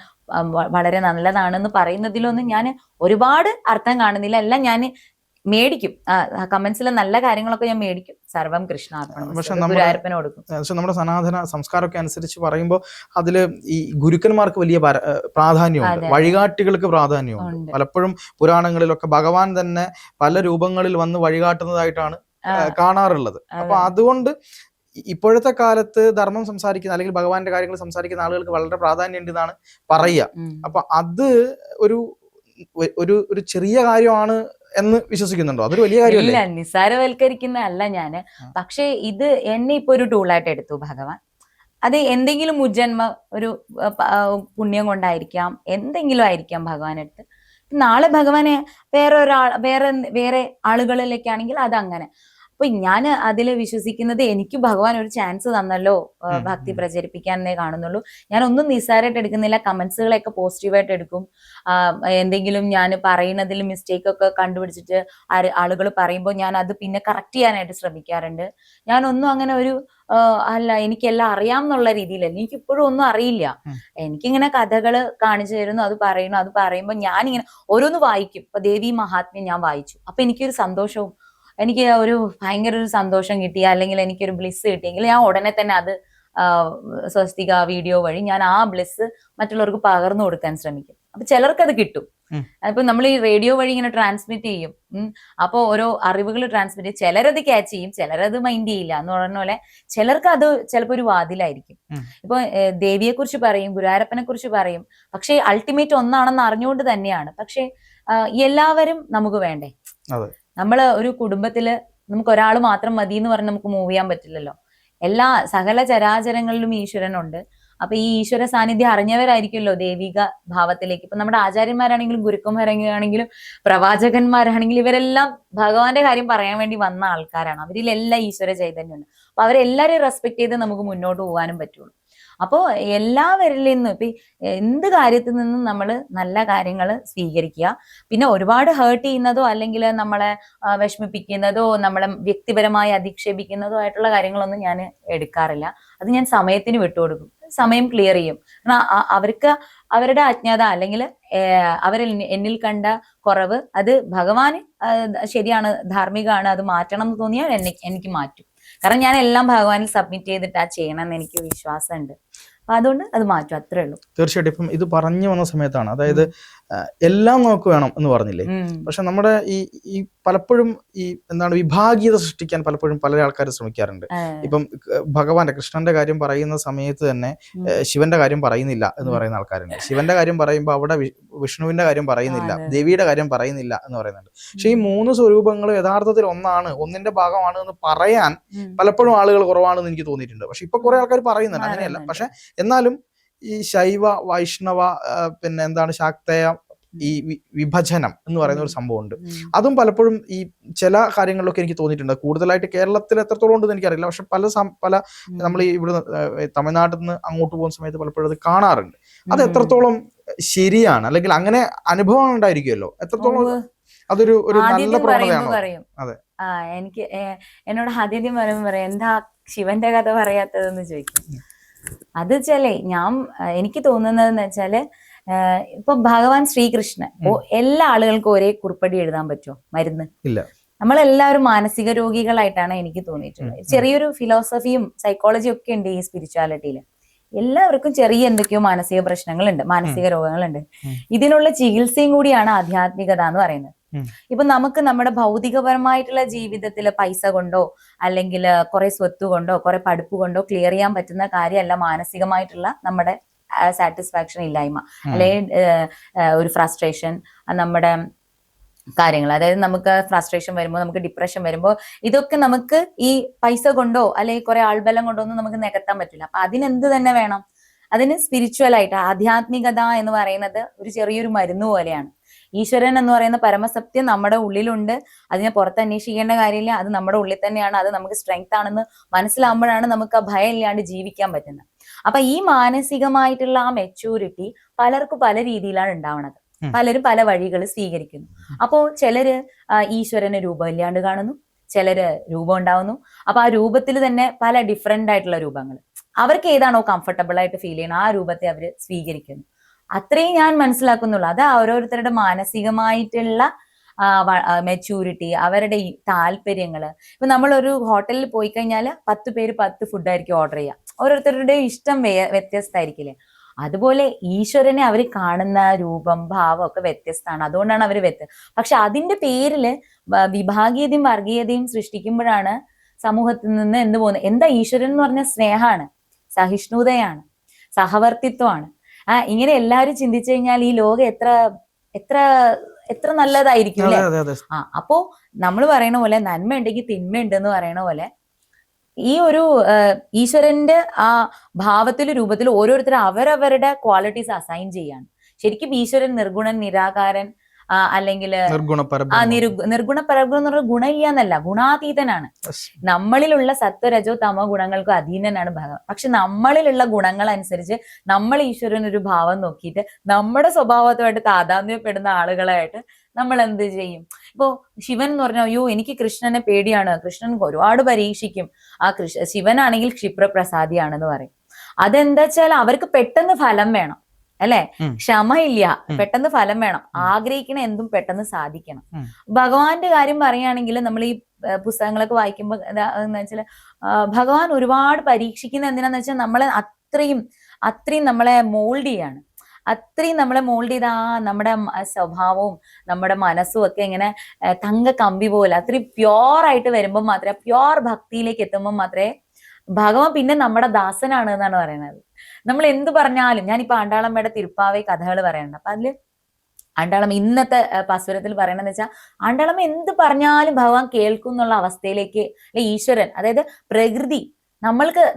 വളരെ നല്ലതാണെന്ന് പറയുന്നതിലൊന്നും ഞാൻ ഒരുപാട് അർത്ഥം കാണുന്നില്ല. എല്ലാം ഞാൻ മേടിക്കും, കമന്റ്സിലെ നല്ല കാര്യങ്ങളൊക്കെ ഞാൻ മേടിക്കും. സർവം കൃഷ്ണാർപ്പണം, ഗുരുവായൂരപ്പന് കൊടുക്കും. പക്ഷെ നമ്മുടെ സനാതന സംസ്കാരമൊക്കെ അനുസരിച്ച് പറയുമ്പോൾ അതില് ഈ ഗുരുക്കന്മാർക്ക് വലിയ പ്രാധാന്യമുണ്ട്, വഴികാട്ടികൾക്ക് പ്രാധാന്യമുണ്ട്. പലപ്പോഴും പുരാണങ്ങളിലൊക്കെ ഭഗവാൻ തന്നെ പല രൂപങ്ങളിൽ വന്ന് വഴികാട്ടുന്നതായിട്ടാണ് കാണാറുള്ളത്. അപ്പൊ അതുകൊണ്ട് ഇപ്പോഴത്തെ കാലത്ത് ധർമ്മം സംസാരിക്കുന്ന അല്ലെങ്കിൽ ഭഗവാന്റെ കാര്യങ്ങൾ സംസാരിക്കുന്ന ആളുകൾക്ക് വളരെ പ്രാധാന്യം ഉണ്ട് എന്നാണ് പറയുക. അപ്പൊ അത് ഒരു ചെറിയ കാര്യമാണ് എന്ന് വിശ്വസിക്കുന്നുണ്ടോ? അതൊരു വലിയ കാര്യമല്ല, നിസ്സാരവൽക്കരിക്കുന്നതല്ല ഞാന്. പക്ഷെ ഇത് എന്നെ ഇപ്പൊ ഒരു ടൂളായിട്ട് എടുത്തു ഭഗവാൻ. അത് എന്തെങ്കിലും മുജ്ജന്മ ഒരു പുണ്യം കൊണ്ടായിരിക്കാം, എന്തെങ്കിലും ആയിരിക്കാം ഭഗവാൻ എടുത്ത്. നാളെ ഭഗവാനെ വേറെ ആളുകളിലേക്കാണെങ്കിൽ അതങ്ങനെ. അപ്പൊ ഞാൻ അതിൽ വിശ്വസിക്കുന്നത് എനിക്ക് ഭഗവാൻ ഒരു ചാൻസ് തന്നല്ലോ ഭക്തി പ്രചരിപ്പിക്കാനേ കാണുന്നുള്ളൂ. ഞാൻ ഒന്നും നിസ്സാരമായിട്ട് എടുക്കുന്നില്ല, കമന്റ്സുകളൊക്കെ പോസിറ്റീവായിട്ട് എടുക്കും. എന്തെങ്കിലും ഞാൻ പറയുന്നതിൽ മിസ്റ്റേക്ക് ഒക്കെ കണ്ടുപിടിച്ചിട്ട് ആളുകൾ പറയുമ്പോൾ ഞാൻ അത് പിന്നെ കറക്റ്റ് ചെയ്യാനായിട്ട് ശ്രമിക്കാറുണ്ട്. ഞാനൊന്നും അങ്ങനെ ഒരു അല്ല എനിക്കെല്ലാം അറിയാം എന്നുള്ള രീതിയിലല്ല, എനിക്ക് ഇപ്പോഴും ഒന്നും അറിയില്ല. എനിക്കിങ്ങനെ കഥകള് കാണിച്ചു തരുന്നു, അത് പറയുമ്പോൾ ഞാനിങ്ങനെ ഓരോന്ന് വായിക്കും. ഇപ്പൊ ദേവി മഹാത്മ്യം ഞാൻ വായിച്ചു, അപ്പൊ എനിക്കൊരു സന്തോഷവും എനിക്ക് ഒരു ഭയങ്കര ഒരു സന്തോഷം കിട്ടി, അല്ലെങ്കിൽ എനിക്കൊരു ബ്ലിസ് കിട്ടിയെങ്കിൽ ഞാൻ ഉടനെ തന്നെ അത് സ്വസ്തിക വീഡിയോ വഴി ഞാൻ ആ ബ്ലിസ് മറ്റുള്ളവർക്ക് പകർന്നു കൊടുക്കാൻ ശ്രമിക്കും. അപ്പൊ ചിലർക്ക് അത് കിട്ടും. അപ്പൊ നമ്മൾ ഈ റേഡിയോ വഴി ഇങ്ങനെ ട്രാൻസ്മിറ്റ് ചെയ്യും, അപ്പോൾ ഓരോ അറിവുകൾ ട്രാൻസ്മിറ്റ് ചെയ്യും. ചിലരത് ക്യാച്ച് ചെയ്യും, ചിലരത് മൈൻഡ് ചെയ്യില്ല എന്ന് പറഞ്ഞ പോലെ ചിലർക്ക് അത് ചിലപ്പോൾ ഒരു വാതിലായിരിക്കും. ഇപ്പൊ ദേവിയെ കുറിച്ച് പറയും, ഗുരുവായൂരപ്പനെ കുറിച്ച് പറയും, പക്ഷെ അൾട്ടിമേറ്റ് ഒന്നാണെന്ന് അറിഞ്ഞുകൊണ്ട് തന്നെയാണ്. പക്ഷെ എല്ലാവരും നമുക്ക് വേണ്ടേ? നമ്മള് ഒരു കുടുംബത്തില് നമുക്ക് ഒരാൾ മാത്രം മതി എന്ന് പറഞ്ഞ് നമുക്ക് മൂവ് ചെയ്യാൻ പറ്റില്ലല്ലോ. എല്ലാ സകല ചരാചരങ്ങളിലും ഈശ്വരനുണ്ട്. അപ്പൊ ഈ ഈശ്വര സാന്നിധ്യം അറിഞ്ഞവരായിരിക്കുമല്ലോ ദൈവിക ഭാവത്തിലേക്ക്. ഇപ്പൊ നമ്മുടെ ആചാര്യന്മാരാണെങ്കിലും ഗുരുക്കന്മാരാണെങ്കിലും പ്രവാചകന്മാരാണെങ്കിലും ഇവരെല്ലാം ഭഗവാന്റെ കാര്യം പറയാൻ വേണ്ടി വന്ന ആൾക്കാരാണ്. അവരിലെല്ലാം ഈശ്വര ചൈതന്യമുണ്ട്. അപ്പൊ അവരെല്ലാവരെയും റെസ്പെക്ട് ചെയ്ത് നമുക്ക് മുന്നോട്ട് പോകാനും പറ്റുള്ളൂ. അപ്പോൾ എല്ലാവരിൽ നിന്നും ഇപ്പൊ എന്ത് കാര്യത്തിൽ നിന്നും നമ്മൾ നല്ല കാര്യങ്ങൾ സ്വീകരിക്കുക. പിന്നെ ഒരുപാട് ഹേർട്ട് ചെയ്യുന്നതോ അല്ലെങ്കിൽ നമ്മളെ വിഷമിപ്പിക്കുന്നതോ നമ്മളെ വ്യക്തിപരമായി അധിക്ഷേപിക്കുന്നതോ ആയിട്ടുള്ള കാര്യങ്ങളൊന്നും ഞാൻ എടുക്കാറില്ല. അത് ഞാൻ സമയത്തിന് വിട്ടുകൊടുക്കും, സമയം ക്ലിയർ ചെയ്യും. കാരണം അവർക്ക് അവരുടെ അജ്ഞത അല്ലെങ്കിൽ എന്നിൽ കണ്ട കുറവ് അത് ഭഗവാന് ശരിയാണ്, ധാർമ്മികമാണ്, അത് മാറ്റണം എന്ന് തോന്നിയാൽ എനിക്ക് മാറ്റും. കാരണം ഞാൻ എല്ലാം ഭഗവാനിൽ സബ്മിറ്റ് ചെയ്തിട്ടാ ചെയ്യണം എന്ന് എനിക്ക് വിശ്വാസമുണ്ട്. അപ്പൊ അതുകൊണ്ട് അത് മാറ്റും, അത്രേ ഉള്ളൂ. തീർച്ചയായിട്ടും. ഇപ്പം ഇത് പറഞ്ഞു വന്ന സമയത്താണ്, അതായത് എല്ലാം നമുക്ക് വേണം എന്ന് പറഞ്ഞില്ലേ, പക്ഷെ നമ്മുടെ ഈ പലപ്പോഴും ഈ എന്താണ് വിഭാഗീയത സൃഷ്ടിക്കാൻ പലപ്പോഴും പല ആൾക്കാർ ശ്രമിക്കാറുണ്ട്. ഇപ്പം ഭഗവാന്റെ കൃഷ്ണന്റെ കാര്യം പറയുന്ന സമയത്ത് തന്നെ ശിവന്റെ കാര്യം പറയുന്നില്ല എന്ന് പറയുന്ന ആൾക്കാരുണ്ട്. ശിവന്റെ കാര്യം പറയുമ്പോൾ അവിടെ വിഷ്ണുവിന്റെ കാര്യം പറയുന്നില്ല, ദേവിയുടെ കാര്യം പറയുന്നില്ല എന്ന് പറയുന്നുണ്ട്. പക്ഷെ ഈ 3 സ്വരൂപങ്ങളും യഥാർത്ഥത്തിൽ ഒന്നാണ്, ഒന്നിന്റെ ഭാഗമാണ് എന്ന് പറയാൻ പലപ്പോഴും ആളുകൾ കുറവാണെന്ന് എനിക്ക് തോന്നിയിട്ടുണ്ട്. പക്ഷെ ഇപ്പൊ കുറെ ആൾക്കാർ പറയുന്നുണ്ട്, അങ്ങനെയല്ല. പക്ഷെ എന്നാലും ഈ ശൈവ വൈഷ്ണവ പിന്നെ എന്താണ് ശാക്തേയ ഈ വിഭജനം എന്ന് പറയുന്ന ഒരു സംഭവമുണ്ട്. അതും പലപ്പോഴും ഈ ചില കാര്യങ്ങളിലൊക്കെ എനിക്ക് തോന്നിയിട്ടുണ്ട്. കൂടുതലായിട്ട് കേരളത്തിൽ എത്രത്തോളം ഉണ്ടെന്ന് എനിക്കറിയില്ല, പക്ഷെ പല നമ്മൾ ഈ ഇവിടെ തമിഴ്നാട്ടിൽ നിന്ന് അങ്ങോട്ട് പോകുന്ന സമയത്ത് പലപ്പോഴും അത് കാണാറുണ്ട്. അത് എത്രത്തോളം ശരിയാണ്, അല്ലെങ്കിൽ അങ്ങനെ അനുഭവം ഉണ്ടായിരിക്കുമല്ലോ, എത്രത്തോളം അതൊരു നല്ല പ്രവണതയാണോ? അതെ, എനിക്ക് എന്നോട് ആദ്യം പറയുമ്പോൾ എന്താ ശിവന്റെ കഥ പറയാത്തതെന്ന് ചോദിക്കും. അത് വെച്ചാലേ എനിക്ക് തോന്നുന്നതെന്ന് വെച്ചാല് ഇപ്പൊ ഭഗവാൻ ശ്രീകൃഷ്ണൻ എല്ലാ ആളുകൾക്കും ഒരേ കുറിപ്പടി എഴുതാൻ പറ്റുമോ? മരുന്ന് ഇല്ല. നമ്മളെല്ലാവരും മാനസിക രോഗികളായിട്ടാണ് എനിക്ക് തോന്നിയിട്ടുള്ളത്. ചെറിയൊരു ഫിലോസഫിയും സൈക്കോളജിയും ഒക്കെ ഉണ്ട് ഈ സ്പിരിച്വാലിറ്റിയിൽ. എല്ലാവർക്കും ചെറിയ എന്തൊക്കെയോ മാനസിക പ്രശ്നങ്ങളുണ്ട്, മാനസിക രോഗങ്ങളുണ്ട്. ഇതിനുള്ള ചികിത്സയും കൂടിയാണ് ആധ്യാത്മികത എന്ന് പറയുന്നത്. ഇപ്പൊ നമുക്ക് നമ്മുടെ ഭൗതികപരമായിട്ടുള്ള ജീവിതത്തില് പൈസ കൊണ്ടോ അല്ലെങ്കിൽ കുറെ സ്വത്ത് കൊണ്ടോ കുറെ പഠിപ്പ് കൊണ്ടോ ക്ലിയർ ചെയ്യാൻ പറ്റുന്ന കാര്യമല്ല മാനസികമായിട്ടുള്ള നമ്മുടെ സാറ്റിസ്ഫാക്ഷൻ ഇല്ലായ്മ, അല്ലെങ്കിൽ ഒരു ഫ്രസ്ട്രേഷൻ, നമ്മുടെ കാര്യങ്ങൾ. അതായത് നമുക്ക് ഫ്രസ്ട്രേഷൻ വരുമ്പോൾ, നമുക്ക് ഡിപ്രഷൻ വരുമ്പോൾ, ഇതൊക്കെ നമുക്ക് ഈ പൈസ കൊണ്ടോ അല്ലെങ്കിൽ കുറെ ആൾബലം കൊണ്ടോ ഒന്നും നമുക്ക് നികത്താൻ പറ്റില്ല. അപ്പൊ അതിനെന്ത് തന്നെ വേണം? അതിന് സ്പിരിച്വൽ ആയിട്ട് ആധ്യാത്മികത എന്ന് പറയുന്നത് ഒരു ചെറിയൊരു മരുന്ന് പോലെയാണ്. ഈശ്വരൻ എന്ന് പറയുന്ന പരമസത്യം നമ്മുടെ ഉള്ളിലുണ്ട്, അതിനെ പുറത്ത് അന്വേഷിക്കേണ്ട കാര്യമില്ല, അത് നമ്മുടെ ഉള്ളിൽ തന്നെയാണ്, അത് നമുക്ക് സ്ട്രെങ്ത് ആണെന്ന് മനസ്സിലാവുമ്പോഴാണ് നമുക്ക് ആ ഭയം ഇല്ലാണ്ട് ജീവിക്കാൻ പറ്റുന്നത്. അപ്പൊ ഈ മാനസികമായിട്ടുള്ള ആ മെച്യൂരിറ്റി പലർക്കും പല രീതിയിലാണ് ഉണ്ടാവുന്നത്. പലരും പല വഴികൾ സ്വീകരിക്കുന്നു. അപ്പോ ചിലര് ഈശ്വരന് രൂപം ഇല്ലാണ്ട് കാണുന്നു, ചിലര് രൂപം ഉണ്ടാവുന്നു. അപ്പൊ ആ രൂപത്തിൽ തന്നെ പല ഡിഫറെന്റ് ആയിട്ടുള്ള രൂപങ്ങൾ, അവർക്ക് ഏതാണോ കംഫർട്ടബിൾ ആയിട്ട് ഫീൽ ചെയ്യുന്നത് ആ രൂപത്തെ അവര് സ്വീകരിക്കുന്നു. അത്രയും ഞാൻ മനസ്സിലാക്കുന്നുള്ളൂ. അത് ഓരോരുത്തരുടെ മാനസികമായിട്ടുള്ള മെച്യൂരിറ്റി, അവരുടെ താല്പര്യങ്ങള്. ഇപ്പൊ നമ്മളൊരു ഹോട്ടലിൽ പോയി കഴിഞ്ഞാൽ 10 പേര് 10 ഫുഡായിരിക്കും ഓർഡർ ചെയ്യുക. ഓരോരുത്തരുടെയും ഇഷ്ടം വ്യത്യസ്തമായിരിക്കില്ലേ? അതുപോലെ ഈശ്വരനെ അവർ കാണുന്ന രൂപം ഭാവം ഒക്കെ വ്യത്യസ്തമാണ്. അതുകൊണ്ടാണ് അവർ പക്ഷെ അതിന്റെ പേരില് വിഭാഗീയതയും വർഗീയതയും സൃഷ്ടിക്കുമ്പോഴാണ് സമൂഹത്തിൽ നിന്ന് എന്ത് പോകുന്നത്? എന്താ ഈശ്വരൻ എന്ന് പറഞ്ഞ സ്നേഹമാണ്, സഹിഷ്ണുതയാണ്, സഹവർത്തിത്വമാണ്. ഇങ്ങനെ എല്ലാവരും ചിന്തിച്ചു കഴിഞ്ഞാൽ ഈ ലോകം എത്ര എത്ര എത്ര നല്ലതായിരിക്കും അല്ലെ? അപ്പോ നമ്മൾ പറയണ പോലെ നന്മ ഉണ്ടെങ്കിൽ തിന്മ ഉണ്ടെന്ന് പറയണ പോലെ ഈ ഒരു ഈശ്വരന്റെ ആ ഭാവത്തിലും രൂപത്തിലും ഓരോരുത്തരും അവരവരുടെ ക്വാളിറ്റീസ് അസൈൻ ചെയ്യാണ്. ശരിക്കും ഈശ്വരൻ നിർഗുണൻ, നിരാകാരൻ, അല്ലെങ്കിൽ നിർഗുണ പരബ്രഹ്മം എന്ന് പറഞ്ഞ ഗുണമില്ല എന്നല്ല, ഗുണാതീതനാണ്. നമ്മളിലുള്ള സത്വരജോ തമോ ഗുണങ്ങൾക്ക് അധീനനാണ് ഭഗവാൻ. പക്ഷെ നമ്മളിലുള്ള ഗുണങ്ങൾ അനുസരിച്ച് നമ്മൾ ഈശ്വരനൊരു ഭാവം നോക്കിയിട്ട് നമ്മുടെ സ്വഭാവത്തുമായിട്ട് താതാത്മ്യപ്പെടുന്ന ആളുകളായിട്ട് നമ്മൾ എന്ത് ചെയ്യും? ഇപ്പോ ശിവൻ എന്ന് പറഞ്ഞാൽ അയ്യോ എനിക്ക് കൃഷ്ണനെ പേടിയാണ്, കൃഷ്ണൻ ഒരുപാട് പരീക്ഷിക്കും, ആ ശിവനാണെങ്കിൽ ക്ഷിപ്രപ്രസാദിയാണെന്ന് പറയും. അതെന്താ വെച്ചാൽ അവർക്ക് പെട്ടെന്ന് ഫലം വേണം അല്ലെ? ക്ഷമയില്ല, പെട്ടെന്ന് ഫലം വേണം, ആഗ്രഹിക്കണ എന്തും പെട്ടെന്ന് സാധിക്കണം. ഭഗവാന്റെ കാര്യം പറയുകയാണെങ്കിൽ നമ്മൾ ഈ പുസ്തകങ്ങളൊക്കെ വായിക്കുമ്പോൾ എന്താ വെച്ചാൽ ഭഗവാൻ ഒരുപാട് പരീക്ഷിക്കുന്ന എന്തിനാന്ന് വെച്ചാൽ നമ്മളെ അത്രയും നമ്മളെ മോൾഡ് ചെയ്യാണ്. അത്രയും നമ്മളെ മോൾഡ് ചെയ്ത നമ്മുടെ സ്വഭാവവും നമ്മുടെ മനസ്സും ഒക്കെ ഇങ്ങനെ തങ്ക കമ്പി പോലെ അത്രയും പ്യോർ ആയിട്ട് വരുമ്പോൾ മാത്രമേ, പ്യോർ ഭക്തിയിലേക്ക് എത്തുമ്പോൾ മാത്രമേ ഭഗവാൻ പിന്നെ നമ്മുടെ ദാസനാണ് എന്നാണ് പറയുന്നത്. നമ്മൾ എന്ത് പറഞ്ഞാലും, ഞാനിപ്പോ ആണ്ടാളമ്മയുടെ തിരുപ്പാവൈ കഥകൾ പറയുന്നുണ്ട്. അപ്പൊ അതില് ആണ്ടാളമ്മ ഇന്നത്തെ പാസുരത്തിൽ പറയണെന്ന് വെച്ചാൽ ആണ്ടാളമ്മ എന്ത് പറഞ്ഞാലും ഭഗവാൻ കേൾക്കും എന്നുള്ള അവസ്ഥയിലേക്ക്, അല്ലെ ഈശ്വരൻ, അതായത് പ്രകൃതി,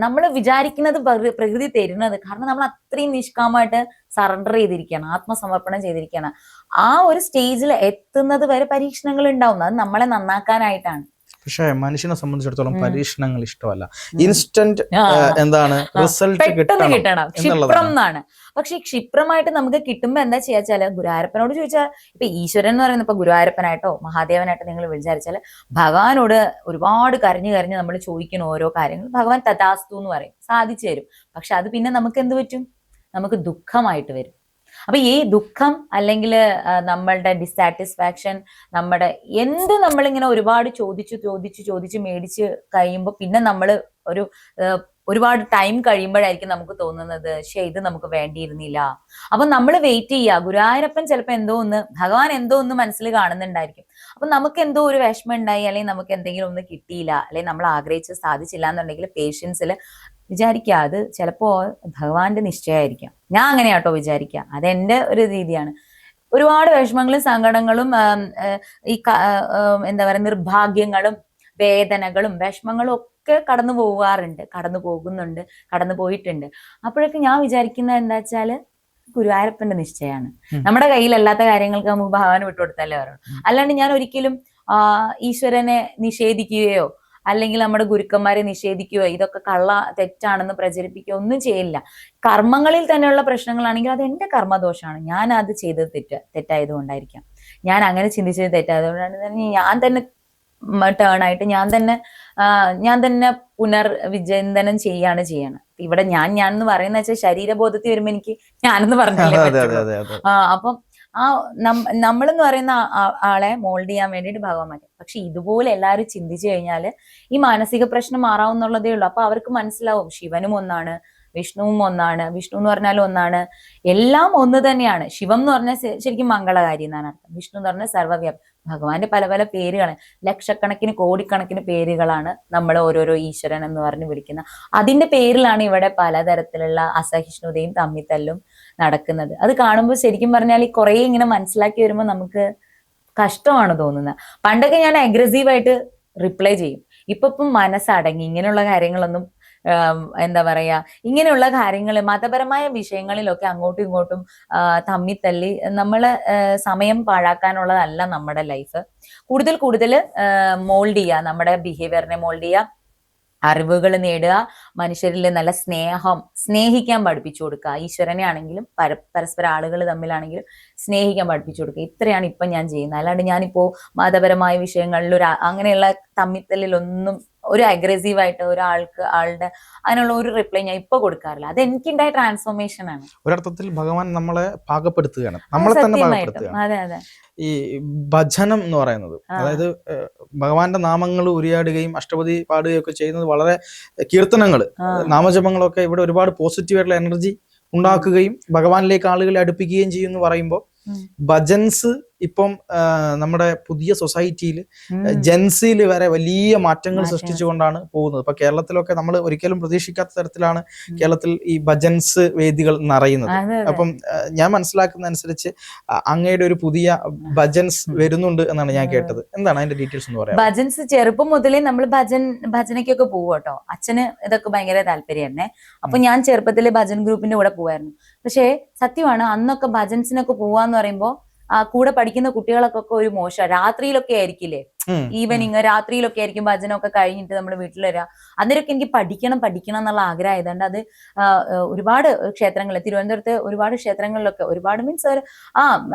നമ്മൾ വിചാരിക്കുന്നത് പ്രകൃതി തരുന്നത്. കാരണം നമ്മൾ അത്രയും നിഷ്കാമമായിട്ട് സറണ്ടർ ചെയ്തിരിക്കുകയാണ്, ആത്മസമർപ്പണം ചെയ്തിരിക്കുകയാണ്. ആ ഒരു സ്റ്റേജിൽ എത്തുന്നത് വരെ പരീക്ഷണങ്ങൾ ഉണ്ടാവും. അത് നമ്മളെ നന്നാക്കാനായിട്ടാണ്. പക്ഷെ മനുഷ്യനെ സംബന്ധിച്ചിടത്തോളം പരീക്ഷണങ്ങൾ ഇഷ്ടമല്ല, ഇൻസ്റ്റന്റ് എന്താണ് റിസൾട്ട് കിട്ടണം, ക്ഷിപ്രം എന്നാണ്. പക്ഷെ ക്ഷിപ്രമായിട്ട് നമുക്ക് കിട്ടുമ്പോ എന്താ ചെയ്യാച്ചാല്, ഗുരുവായൂരപ്പനോട് ചോദിച്ചാൽ, ഇപ്പൊ ഈശ്വരൻ എന്ന് പറയുന്നത് ഇപ്പൊ ഗുരുവായൂരപ്പനായിട്ടോ മഹാദേവനായിട്ടോ നിങ്ങൾ വിചാരിച്ചാല് ഭഗവാനോട് ഒരുപാട് കരഞ്ഞു നമ്മൾ ചോദിക്കുന്ന ഓരോ കാര്യങ്ങൾ ഭഗവാൻ തഥാസ്തു എന്ന് പറയും, സാധിച്ചു തരും. പക്ഷെ അത് പിന്നെ നമുക്ക് എന്ത് പറ്റും? നമുക്ക് ദുഃഖമായിട്ട് വരും. അപ്പൊ ഈ ദുഃഖം അല്ലെങ്കിൽ നമ്മളുടെ ഡിസാറ്റിസ്ഫാക്ഷൻ, നമ്മുടെ നമ്മളിങ്ങനെ ഒരുപാട് ചോദിച്ച് മേടിച്ച് കഴിയുമ്പോൾ പിന്നെ നമ്മൾ ഒരു ഒരുപാട് ടൈം കഴിയുമ്പോഴായിരിക്കും നമുക്ക് തോന്നുന്നത് ഇത് നമുക്ക് വേണ്ടിയിരുന്നില്ല. അപ്പൊ നമ്മൾ വെയിറ്റ് ചെയ്യുക. ഗുരുവായൂരപ്പൻ ചിലപ്പോൾ എന്തോ ഒന്ന്, ഭഗവാൻ എന്തോ ഒന്ന് മനസ്സിൽ കാണുന്നുണ്ടായിരിക്കും. അപ്പൊ നമുക്ക് എന്തോ ഒരു വിഷമം ഉണ്ടായി, അല്ലെങ്കിൽ നമുക്ക് എന്തെങ്കിലും ഒന്ന് കിട്ടിയില്ല, അല്ലെങ്കിൽ നമ്മൾ ആഗ്രഹിച്ച് സാധിച്ചില്ല എന്നുണ്ടെങ്കിൽ പേഷ്യൻസിൽ വിചാരിക്കുക അത് ചിലപ്പോ ഭഗവാന്റെ നിശ്ചയമായിരിക്കാം. ഞാൻ അങ്ങനെയാട്ടോ വിചാരിക്കുക. അതെന്റെ ഒരു രീതിയാണ്. ഒരുപാട് വിഷമങ്ങളും സങ്കടങ്ങളും എന്താ പറയുക, നിർഭാഗ്യങ്ങളും വേദനകളും വിഷമങ്ങളും ഒക്കെ കടന്നു പോകാറുണ്ട്, കടന്നു പോകുന്നുണ്ട്, കടന്നു പോയിട്ടുണ്ട്. അപ്പോഴൊക്കെ ഞാൻ വിചാരിക്കുന്നത് എന്താ വെച്ചാല് ഗുരുവായൂരപ്പന്റെ നിശ്ചയമാണ്. നമ്മുടെ കയ്യിലല്ലാത്ത കാര്യങ്ങൾക്ക് നമുക്ക് ഭഗവാന് വിട്ടുകൊടുത്തല്ലേ പറയണം. അല്ലാണ്ട് ഞാൻ ഒരിക്കലും ഈശ്വരനെ നിഷേധിക്കുകയോ അല്ലെങ്കിൽ നമ്മുടെ ഗുരുക്കന്മാരെ നിഷേധിക്കുകയോ ഇതൊക്കെ തെറ്റാണെന്ന് പ്രചരിപ്പിക്കുകയോ ഒന്നും ചെയ്യില്ല. കർമ്മങ്ങളിൽ തന്നെയുള്ള പ്രശ്നങ്ങളാണെങ്കിൽ അത് എന്റെ കർമ്മദോഷമാണ്. ഞാൻ അത് ചെയ്തത് തെറ്റായത് കൊണ്ടായിരിക്കാം, ഞാൻ അങ്ങനെ ചിന്തിച്ചത് തെറ്റായതുകൊണ്ടാണ് ഞാൻ തന്നെ ടേൺ ആയിട്ട് ഞാൻ തന്നെ പുനർവിചിന്തനം ചെയ്യണം. ഇവിടെ ഞാൻ എന്ന് പറയുന്ന വെച്ചാൽ ശരീരബോധത്തിൽ വരുമ്പോ എനിക്ക് ഞാനെന്ന് പറഞ്ഞില്ലേ. അപ്പം നമ്മളെന്ന് പറയുന്ന ആളെ മോൾഡ് ചെയ്യാൻ വേണ്ടിയിട്ട് ഭഗവാൻ മാറ്റി. പക്ഷെ ഇതുപോലെ എല്ലാവരും ചിന്തിച്ചു കഴിഞ്ഞാല് ഈ മാനസിക പ്രശ്നം മാറാവുന്നുള്ളതേ ഉള്ളൂ. അപ്പൊ അവർക്ക് മനസ്സിലാവും ശിവനും ഒന്നാണ്, വിഷ്ണുവും ഒന്നാണ്. വിഷ്ണു എന്ന് പറഞ്ഞാൽ ഒന്നാണ്, എല്ലാം ഒന്ന് തന്നെയാണ്. ശിവം എന്ന് പറഞ്ഞാൽ ശരിക്കും മംഗളകാരി എന്നാണ് അർത്ഥം. വിഷ്ണു എന്ന് പറഞ്ഞാൽ സർവ്വവ്യാപി. ഭഗവാന്റെ പല പല പേരുകളാണ്, ലക്ഷക്കണക്കിന് കോടിക്കണക്കിന് പേരുകളാണ് നമ്മൾ ഓരോരോ ഈശ്വരൻ എന്ന് പറഞ്ഞ് വിളിക്കുന്നത്. അതിന്റെ പേരിലാണ് ഇവിടെ പലതരത്തിലുള്ള അസഹിഷ്ണുതയും തമ്മിത്തല്ലും നടക്കുന്നത്. അത് കാണുമ്പോൾ ശരിക്കും പറഞ്ഞാൽ ഈ കുറെ ഇങ്ങനെ മനസ്സിലാക്കി വരുമ്പോൾ നമുക്ക് കഷ്ടമാണ് തോന്നുന്നത്. പണ്ടൊക്കെ ഞാൻ അഗ്രസീവായിട്ട് റിപ്ലൈ ചെയ്യും. ഇപ്പം മനസ്സടങ്ങി. ഇങ്ങനെയുള്ള കാര്യങ്ങളൊന്നും എന്താ പറയാ, ഇങ്ങനെയുള്ള കാര്യങ്ങൾ മതപരമായ വിഷയങ്ങളിലൊക്കെ അങ്ങോട്ടും ഇങ്ങോട്ടും തമ്മിത്തല്ലി നമ്മള് സമയം പാഴാക്കാനുള്ളതല്ല നമ്മുടെ ലൈഫ്. കൂടുതൽ മോൾഡ് ചെയ്യുക, നമ്മുടെ ബിഹേവിയറിനെ മോൾഡ് ചെയ്യുക, അറിവുകൾ നേടുക, മനുഷ്യരിൽ നല്ല സ്നേഹിക്കാൻ പഠിപ്പിച്ചു കൊടുക്കുക. ഈശ്വരനെ ആണെങ്കിലും പരസ്പര ആളുകൾ തമ്മിലാണെങ്കിലും സ്നേഹിക്കാൻ പഠിപ്പിച്ചു കൊടുക്കുക. ഇത്രയാണ് ഇപ്പൊ ഞാൻ ചെയ്യുന്നത്. അല്ലാണ്ട് ഞാനിപ്പോ മതപരമായ വിഷയങ്ങളിൽ അങ്ങനെയുള്ള തമ്മിത്തല്ലിലൊന്നും ഒരു അഗ്രസീവായിട്ട് ആളുടെ അതിനുള്ള ഒരു റിപ്ലൈ ഞാൻ ഇപ്പൊ കൊടുക്കാറില്ല. അത് എനിക്കുണ്ടായ ട്രാൻസ്ഫോർമേഷൻ ആണ്. ഒരർത്ഥത്തിൽ ഭഗവാൻ നമ്മളെ പാകപ്പെടുത്തുകയാണ്, നമ്മളെ തന്നെ പാകപ്പെടുത്തുകയാണ്. അതെ. ഈ ഭജനം എന്ന് പറയുന്നത്, അതായത് ഭഗവാന്റെ നാമങ്ങൾ ഉരിയാടുകയും അഷ്ടപതി പാടുകയും ഒക്കെ ചെയ്യുന്നത്, വളരെ കീർത്തനങ്ങൾ, നാമജപങ്ങളൊക്കെ ഇവിടെ ഒരുപാട് പോസിറ്റീവായിട്ടുള്ള എനർജി ഉണ്ടാക്കുകയും ഭഗവാനിലേക്ക് ആളുകളെ അടുപ്പിക്കുകയും ചെയ്യും എന്ന് പറയുമ്പോൾ ഭജൻസ് ഇപ്പം നമ്മുടെ പുതിയ സൊസൈറ്റിയിൽ ജെൻസിയിൽ വരെ വലിയ മാറ്റങ്ങൾ സൃഷ്ടിച്ചുകൊണ്ടാണ് പോകുന്നത്. ഇപ്പൊ കേരളത്തിലൊക്കെ നമ്മൾ ഒരിക്കലും പ്രതീക്ഷിക്കാത്ത തരത്തിലാണ് കേരളത്തിൽ ഈ ഭജൻസ് വേദികൾ നിറയുന്നത്. അപ്പം ഞാൻ മനസ്സിലാക്കുന്ന അനുസരിച്ച് അങ്ങയുടെ ഒരു പുതിയ ഭജൻസ് വരുന്നുണ്ട് എന്നാണ് ഞാൻ കേട്ടത്. എന്താണ് അതിന്റെ ഡീറ്റെയിൽസ് എന്ന് പറയാം? ഭജൻസ് ചെറുപ്പം മുതലേ നമ്മൾ ഭജനയ്ക്കൊക്കെ പോകും കേട്ടോ. അച്ഛന് ഇതൊക്കെ ഭയങ്കര താല്പര്യമായിരുന്നേ. അപ്പൊ ഞാൻ ചെറുപ്പത്തില് ഭജൻ ഗ്രൂപ്പിന്റെ കൂടെ പോവായിരുന്നു. പക്ഷെ സത്യമാണ്, അന്നൊക്കെ ഭജൻസിനൊക്കെ പോവാന്ന് പറയുമ്പോ കൂടെ പഠിക്കുന്ന കുട്ടികളൊക്കെ ഒരു മോശം, രാത്രിയിലൊക്കെ ആയിരിക്കില്ലേ, ഈവനിങ് രാത്രിയിലൊക്കെ ആയിരിക്കും ഭജനമൊക്കെ കഴിഞ്ഞിട്ട് നമ്മൾ വീട്ടിൽ വരിക. അന്നേരമൊക്കെ എനിക്ക് പഠിക്കണം എന്നുള്ള ആഗ്രഹം ആയതുകൊണ്ട് അത് ഒരുപാട് ക്ഷേത്രങ്ങളിൽ, തിരുവനന്തപുരത്ത് ഒരുപാട് ക്ഷേത്രങ്ങളിലൊക്കെ, ഒരുപാട് മീൻസ്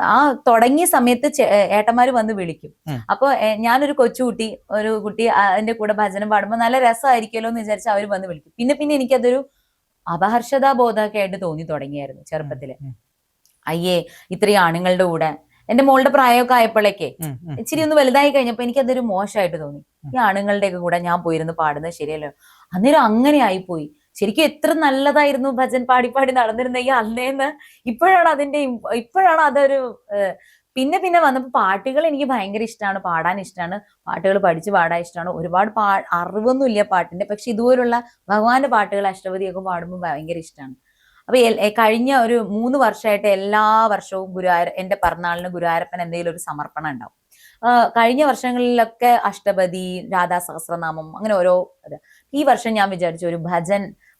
ആ തുടങ്ങിയ സമയത്ത് ഏട്ടന്മാര് വന്ന് വിളിക്കും. അപ്പൊ ഞാനൊരു കൊച്ചുകുട്ടി, ഒരു കുട്ടി അതിന്റെ കൂടെ ഭജനം പാടുമ്പോൾ നല്ല രസമായിരിക്കുമല്ലോ എന്ന് വിചാരിച്ച് അവര് വന്ന് വിളിക്കും. പിന്നെ എനിക്കതൊരു അപഹർഷതാബോധമൊക്കെ ആയിട്ട് തോന്നി തുടങ്ങിയായിരുന്നു ചെറുപ്പത്തില്. അയ്യേ, ഇത്രയും ആണുങ്ങളുടെ കൂടെ, എന്റെ മോളുടെ പ്രായമൊക്കെ ആയപ്പോഴേക്കേ ഇച്ചിരി ഒന്ന് വലുതായി കഴിഞ്ഞപ്പോ എനിക്കതൊരു മോശമായിട്ട് തോന്നി. ഈ ആണുങ്ങളുടെയൊക്കെ കൂടെ ഞാൻ പോയിരുന്ന് പാടുന്നത് ശരിയല്ലോ. അന്നേരം അങ്ങനെ ആയിപ്പോയി. ശരിക്കും എത്ര നല്ലതായിരുന്നു ഭജൻ പാടി നടന്നിരുന്നെങ്കിൽ അന്നേന്ന്. ഇപ്പോഴാണ് അതൊരു പിന്നെ വന്നപ്പോ പാട്ടുകൾ എനിക്ക് ഭയങ്കര ഇഷ്ടമാണ്, പാടാൻ ഇഷ്ടമാണ്, പാട്ടുകൾ പഠിച്ച് പാടാൻ ഇഷ്ടമാണ്. ഒരുപാട് അറിവൊന്നും ഇല്ല പാട്ടിന്റെ, പക്ഷെ ഇതുപോലുള്ള ഭഗവാന്റെ പാട്ടുകൾ അഷ്ടപതിയൊക്കെ പാടുമ്പോൾ ഭയങ്കര ഇഷ്ടമാണ്. അപ്പൊ കഴിഞ്ഞ ഒരു 3 വർഷമായിട്ട് എല്ലാ വർഷവും എന്റെ പിറന്നാളിന് ഗുരുവായൂരപ്പൻ എന്തെങ്കിലും ഒരു സമർപ്പണം ഉണ്ടാവും. കഴിഞ്ഞ വർഷങ്ങളിലൊക്കെ അഷ്ടപതി, രാധാ സഹസ്രനാമം, അങ്ങനെ ഓരോ ഇത്. ഈ വർഷം ഞാൻ വിചാരിച്ചു ഒരു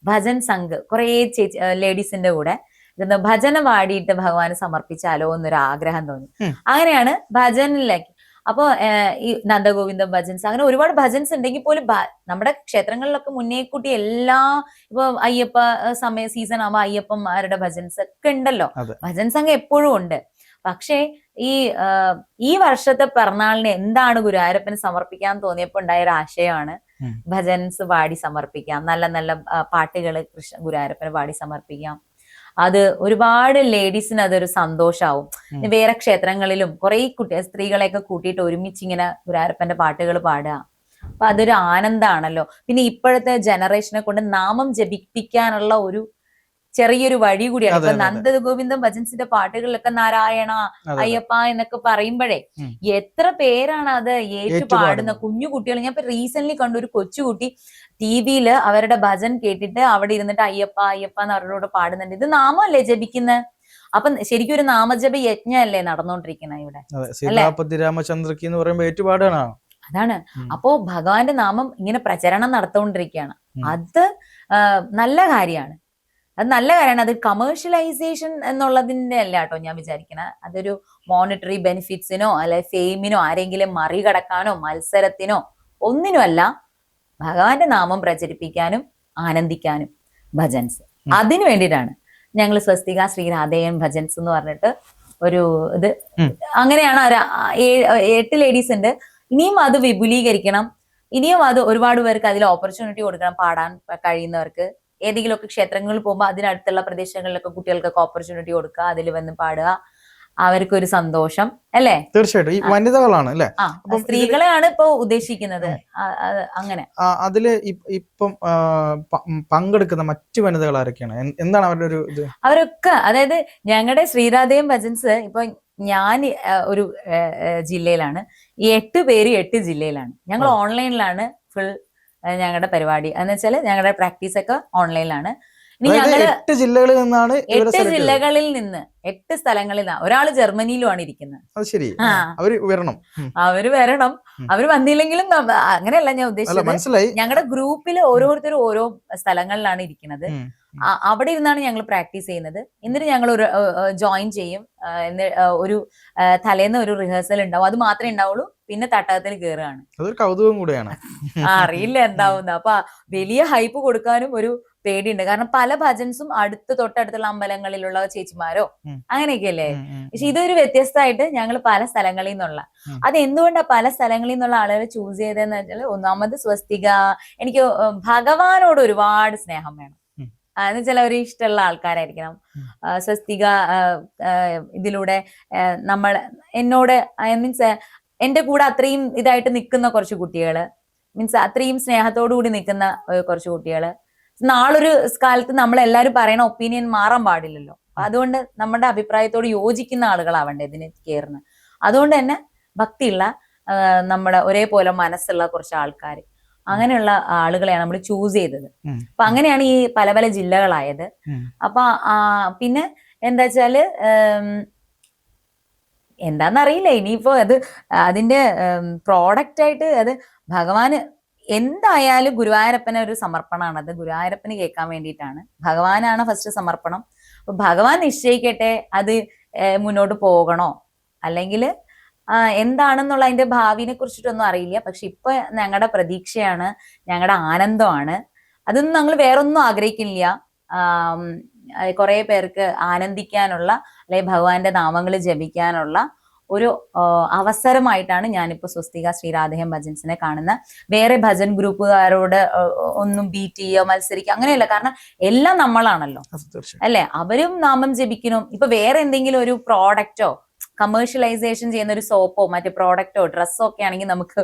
ഭജൻ സംഘ് കുറെ ലേഡീസിന്റെ കൂടെ ഭജന പാടിയിട്ട് ഭഗവാന് സമർപ്പിച്ചാലോ എന്നൊരു ആഗ്രഹം തോന്നി. അങ്ങനെയാണ് ഭജനിലേക്ക്. അപ്പൊ ഈ നന്ദഗോവിന്ദ ഭജൻസ്, അങ്ങനെ ഒരുപാട് ഭജൻസ് ഉണ്ടെങ്കിൽ പോലും നമ്മുടെ ക്ഷേത്രങ്ങളിലൊക്കെ മുന്നേ കൂട്ടി ഇപ്പൊ അയ്യപ്പ സീസൺ ആവുമ്പോ അയ്യപ്പന്മാരുടെ ഭജൻസ് ഒക്കെ ഉണ്ടല്ലോ. ഭജൻ സംഘം എപ്പോഴും ഉണ്ട്. പക്ഷേ ഈ വർഷത്തെ പിറന്നാളിന് എന്താണ് ഗുരുവായൂരപ്പന് സമർപ്പിക്കാൻ തോന്നിയപ്പോ ഉണ്ടായ ഒരു ആശയമാണ് ഭജൻസ് പാടി സമർപ്പിക്കാം, നല്ല നല്ല പാട്ടുകൾ ഗുരുവായൂരപ്പന് പാടി സമർപ്പിക്കാം. അത് ഒരുപാട് ലേഡീസിന് അതൊരു സന്തോഷാവും. വേറെ ക്ഷേത്രങ്ങളിലും കുറെ സ്ത്രീകളെയൊക്കെ കൂട്ടിയിട്ട് ഒരുമിച്ച് ഇങ്ങനെ ഗുരുവായൂരപ്പന്റെ പാട്ടുകൾ പാടുക, അപ്പൊ അതൊരു ആനന്ദമാണല്ലോ. പിന്നെ ഇപ്പോഴത്തെ ജനറേഷനെ കൊണ്ട് നാമം ജപിപ്പിക്കാനുള്ള ഒരു ചെറിയൊരു വഴി കൂടിയാണ്. ഇപ്പൊ നന്ദഗോവിന്ദം ഭജൻസിന്റെ പാട്ടുകളിലൊക്കെ നാരായണ അയ്യപ്പ എന്നൊക്കെ പറയുമ്പോഴേ എത്ര പേരാണ് അത് ഏറ്റു പാടുന്ന കുഞ്ഞു കുട്ടികൾ. ഞാൻ ഇപ്പൊ റീസെന്റ് കണ്ടു ഒരു കൊച്ചുകുട്ടി ടിവിയില് അവരുടെ ഭജൻ കേട്ടിട്ട് അവിടെ ഇരുന്നിട്ട് അയ്യപ്പ അയ്യപ്പ എന്ന് അവരോട് പാടുന്നുണ്ട്. ഇത് നാമല്ലേ ജപിക്കുന്നത്? അപ്പൊ ശരിക്കും ഒരു നാമജപ യജ്ഞല്ലേ നടന്നുകൊണ്ടിരിക്കുന്നത് ഇവിടെ. രാമചന്ദ്രക്ക് എന്ന് പറയുമ്പോൾ ഏറ്റുപാടാണ്. അതാണ്. അപ്പോ ഭഗവാന്റെ നാമം ഇങ്ങനെ പ്രചരണം നടത്തുകൊണ്ടിരിക്കുകയാണ്. അത് നല്ല കാര്യമാണ്. അത് നല്ല കാര്യമാണ്. അത് കമേഴ്ഷ്യലൈസേഷൻ എന്നുള്ളതിന്റെ അല്ല കേട്ടോ ഞാൻ വിചാരിക്കണേ. അതൊരു മോണിറ്ററി ബെനിഫിറ്റ്സിനോ അല്ലെ ഫെയിമിനോ ആരെങ്കിലും മറികടക്കാനോ മത്സരത്തിനോ ഒന്നിനുമല്ല. ഭഗവാന്റെ നാമം പ്രചരിപ്പിക്കാനും ആനന്ദിക്കാനും ഭജൻസ് അതിനു വേണ്ടിയിട്ടാണ് ഞങ്ങൾ സ്വസ്തിക ശ്രീ രാധേയൻ ഭജൻസ് എന്ന് പറഞ്ഞിട്ട് ഒരു ഇത്. അങ്ങനെയാണ് 8 ലേഡീസ് ഉണ്ട്. ഇനിയും അത് വിപുലീകരിക്കണം. ഇനിയും അത് ഒരുപാട് പേർക്ക് അതിൽ ഓപ്പർച്യൂണിറ്റി കൊടുക്കണം. പാടാൻ കഴിയുന്നവർക്ക് ഏതെങ്കിലുമൊക്കെ ക്ഷേത്രങ്ങളിൽ പോകുമ്പോൾ അതിനടുത്തുള്ള പ്രദേശങ്ങളിലൊക്കെ കുട്ടികൾക്കൊക്കെ ഓപ്പർച്യൂണിറ്റി കൊടുക്കുക, അതിൽ വന്ന് പാടുക, അവർക്കൊരു സന്തോഷം അല്ലേ. തീർച്ചയായിട്ടും ഈ വനിതകളാണ് അല്ലെ, സ്ത്രീകളെയാണ് ഇപ്പൊ ഉദ്ദേശിക്കുന്നത്. അങ്ങനെ അതില് ഇപ്പം പങ്കെടുക്കുന്ന മറ്റു വനിതകൾ ആരൊക്കെയാണ്? എന്താണ് അവരുടെ ഒരു ഇത്? അവരൊക്കെ അതായത് ഞങ്ങളുടെ ശ്രീരാധേയം ഭജൻസ് ഇപ്പൊ ഞാൻ ഒരു ജില്ലയിലാണ്, ഈ 8 പേര് 8 ജില്ലയിലാണ്. ഞങ്ങൾ ഓൺലൈനിലാണ് ഫുൾ ഞങ്ങളുടെ പരിപാടി എന്ന് വെച്ചാല് ഞങ്ങളുടെ പ്രാക്ടീസ് ഒക്കെ ഓൺലൈനിലാണ്. ഇനി ഞങ്ങള് 8 ജില്ലകളിൽ നിന്നാണ് 8 ജില്ലകളിൽ നിന്ന് 8 സ്ഥലങ്ങളിൽ നിന്നാണ്. ഒരാള് ജർമ്മനിയിലുമാണ് ഇരിക്കുന്നത്. അവര് വരണം. അവര് വന്നില്ലെങ്കിലും അങ്ങനെയല്ല ഞാൻ ഉദ്ദേശിച്ചത്. ഞങ്ങളുടെ ഗ്രൂപ്പിൽ ഓരോരുത്തരും ഓരോ സ്ഥലങ്ങളിലാണ് ഇരിക്കുന്നത്. അവിടെ ഇരുന്നാണ് ഞങ്ങൾ പ്രാക്ടീസ് ചെയ്യുന്നത്. എന്നിട്ട് ഞങ്ങൾ ഒരു ജോയിൻ ചെയ്യും. ഒരു തലേന്ന് ഒരു റിഹേഴ്സൽ ഉണ്ടാവും. അത് മാത്രമേ ഉണ്ടാവുള്ളൂ. പിന്നെ തട്ടകത്തിൽ കയറുകയാണ്. അതൊരു കൗതുകം കൂടെയാണ്. അറിയില്ല എന്താവുന്ന. അപ്പൊ വലിയ ഹൈപ്പ് കൊടുക്കാനും ഒരു പേടിയുണ്ട്. കാരണം പല ഭജൻസും തൊട്ടടുത്തുള്ള അമ്പലങ്ങളിലുള്ള ചേച്ചിമാരോ അങ്ങനെയൊക്കെയല്ലേ. പക്ഷെ ഇതൊരു വ്യത്യസ്തമായിട്ട് ഞങ്ങൾ പല സ്ഥലങ്ങളിൽ നിന്നുള്ള, അത് എന്തുകൊണ്ടാണ് പല സ്ഥലങ്ങളിൽ നിന്നുള്ള ആളുകളെ ചൂസ് ചെയ്തതെന്ന് വെച്ചാൽ, ഒന്നാമത് സ്വസ്തിക, എനിക്ക് ഭഗവാനോട് ഒരുപാട് സ്നേഹം വേണം. എന്ന് വെച്ചാൽ ഒരു ഇഷ്ടമുള്ള ആൾക്കാരായിരിക്കണം. സ്വസ്തിക ഇതിലൂടെ എന്നോട് മീൻസ് എന്റെ കൂടെ അത്രയും ഇതായിട്ട് നിൽക്കുന്ന കുറച്ച് കുട്ടികള്, മീൻസ് അത്രയും സ്നേഹത്തോടു കൂടി നിൽക്കുന്ന കുറച്ച് കുട്ടികള്. നാളൊരു കാലത്ത് നമ്മളെല്ലാരും പറയണ ഒപ്പീനിയൻ മാറാൻ പാടില്ലല്ലോ. അതുകൊണ്ട് നമ്മുടെ അഭിപ്രായത്തോട് യോജിക്കുന്ന ആളുകളാവണ്ടേ ഇതിന് കയറുന്നത്. അതുകൊണ്ട് തന്നെ ഭക്തിയുള്ള നമ്മുടെ ഒരേപോലെ മനസ്സുള്ള കുറച്ച് ആൾക്കാർ, അങ്ങനെയുള്ള ആളുകളെയാണ് നമ്മൾ ചൂസ് ചെയ്തത്. അപ്പൊ അങ്ങനെയാണ് ഈ പല പല ജില്ലകളായത്. അപ്പൊ പിന്നെ എന്താ വെച്ചാല് എന്താന്നറിയില്ല ഇനിയിപ്പോ അതിന്റെ പ്രോഡക്റ്റ് ആയിട്ട് അത് ഭഗവാന് എന്തായാലും ഗുരുവായൂരപ്പന് ഒരു സമർപ്പണമാണ്. അത് ഗുരുവായൂരപ്പന് കേൾക്കാൻ വേണ്ടിയിട്ടാണ്. ഭഗവാനാണ് ഫസ്റ്റ് സമർപ്പണം. അപ്പൊ ഭഗവാൻ നിശ്ചയിക്കട്ടെ അത് മുന്നോട്ട് പോകണോ അല്ലെങ്കിൽ എന്താണെന്നുള്ള അതിന്റെ ഭാവിനെ കുറിച്ചിട്ടൊന്നും അറിയില്ല. പക്ഷെ ഇപ്പൊ ഞങ്ങളുടെ പ്രതീക്ഷയാണ്, ഞങ്ങളുടെ ആനന്ദമാണ്. അതൊന്നും ഞങ്ങൾ വേറൊന്നും ആഗ്രഹിക്കുന്നില്ല. കുറെ പേർക്ക് ആനന്ദിക്കാനുള്ള അല്ലെങ്കിൽ ഭഗവാന്റെ നാമങ്ങൾ ജപിക്കാനുള്ള ഒരു അവസരമായിട്ടാണ് ഞാനിപ്പോ സ്വസ്തിക ശ്രീരാധേയം ഭജൻസിനെ കാണുന്ന. വേറെ ഭജൻ ഗ്രൂപ്പുകാരോട് ഒന്നും ബീറ്റ് ചെയ്യുക മത്സരിക്കുക അങ്ങനെയല്ല. കാരണം എല്ലാം നമ്മളാണല്ലോ അല്ലെ. അവരും നാമം ജപിക്കണം. ഇപ്പൊ വേറെ എന്തെങ്കിലും ഒരു പ്രോഡക്റ്റോ കമേഴ്ഷ്യലൈസേഷൻ ചെയ്യുന്ന ഒരു സോപ്പോ മറ്റു പ്രോഡക്റ്റോ ഡ്രസ്സോ ഒക്കെ ആണെങ്കിൽ നമുക്ക്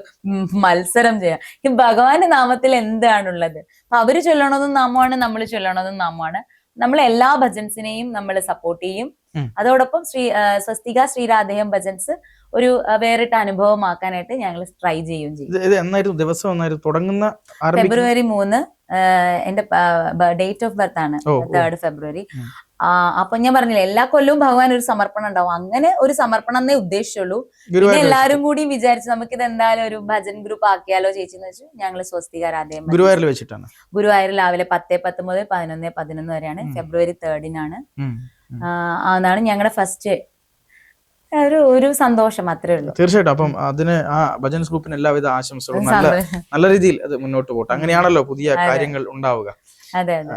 മത്സരം ചെയ്യാം. ഈ ഭഗവാന്റെ നാമത്തിൽ എന്താണുള്ളത്? അപ്പൊ അവര് ചൊല്ലണതും നാമമാണ്, നമ്മൾ ചൊല്ലണതും നാമമാണ്. നമ്മൾ എല്ലാ ഭജൻസിനെയും നമ്മൾ സപ്പോർട്ട് ചെയ്യും. അതോടൊപ്പം സ്വസ്തിക ശ്രീരാധേയം ഭജൻസ് ഒരു വേറിട്ട അനുഭവമാക്കാനായിട്ട് ഞങ്ങൾ ട്രൈ ചെയ്യുകയും ചെയ്യും. ഫെബ്രുവരി 3 എന്റെ ഡേറ്റ് ഓഫ് ബർത്ത് ആണ്, 3 ഫെബ്രുവരി. അപ്പൊ ഞാൻ പറഞ്ഞില്ല എല്ലാ കൊല്ലവും ഭഗവാൻ ഒരു സമർപ്പണം ഉണ്ടാവും. അങ്ങനെ ഒരു സമർപ്പണം എന്നേ ഉദ്ദേശിച്ചുള്ളൂ. പിന്നെ എല്ലാരും കൂടി വിചാരിച്ചു നമുക്ക് ഇത് എന്തായാലും ഒരു ഭജൻ ഗ്രൂപ്പ് ആക്കിയാലോ ചേച്ചി എന്ന് വെച്ചു ഞങ്ങൾ സ്വസ്തിക രാധേയം ഗുരുവായൂരിൽ വെച്ചിട്ടാണ്. ഗുരുവായൂർ രാവിലെ 10:10 മുതൽ 11:11 വരെയാണ്. ഫെബ്രുവരി 3 അതാണ് ഞങ്ങളുടെ ഫസ്റ്റ് ഒരു സന്തോഷം. അത്രേ ഉള്ളൂ. തീർച്ചയായിട്ടും. അപ്പം അതിന് ആ ഭജൻ ഗ്രൂപ്പിന് എല്ലാവിധ ആശംസകളും. നല്ല രീതിയിൽ അത് മുന്നോട്ട് പോട്ടെ. അങ്ങനെയാണല്ലോ പുതിയ കാര്യങ്ങൾ ഉണ്ടാവുക. അതെ അതെ.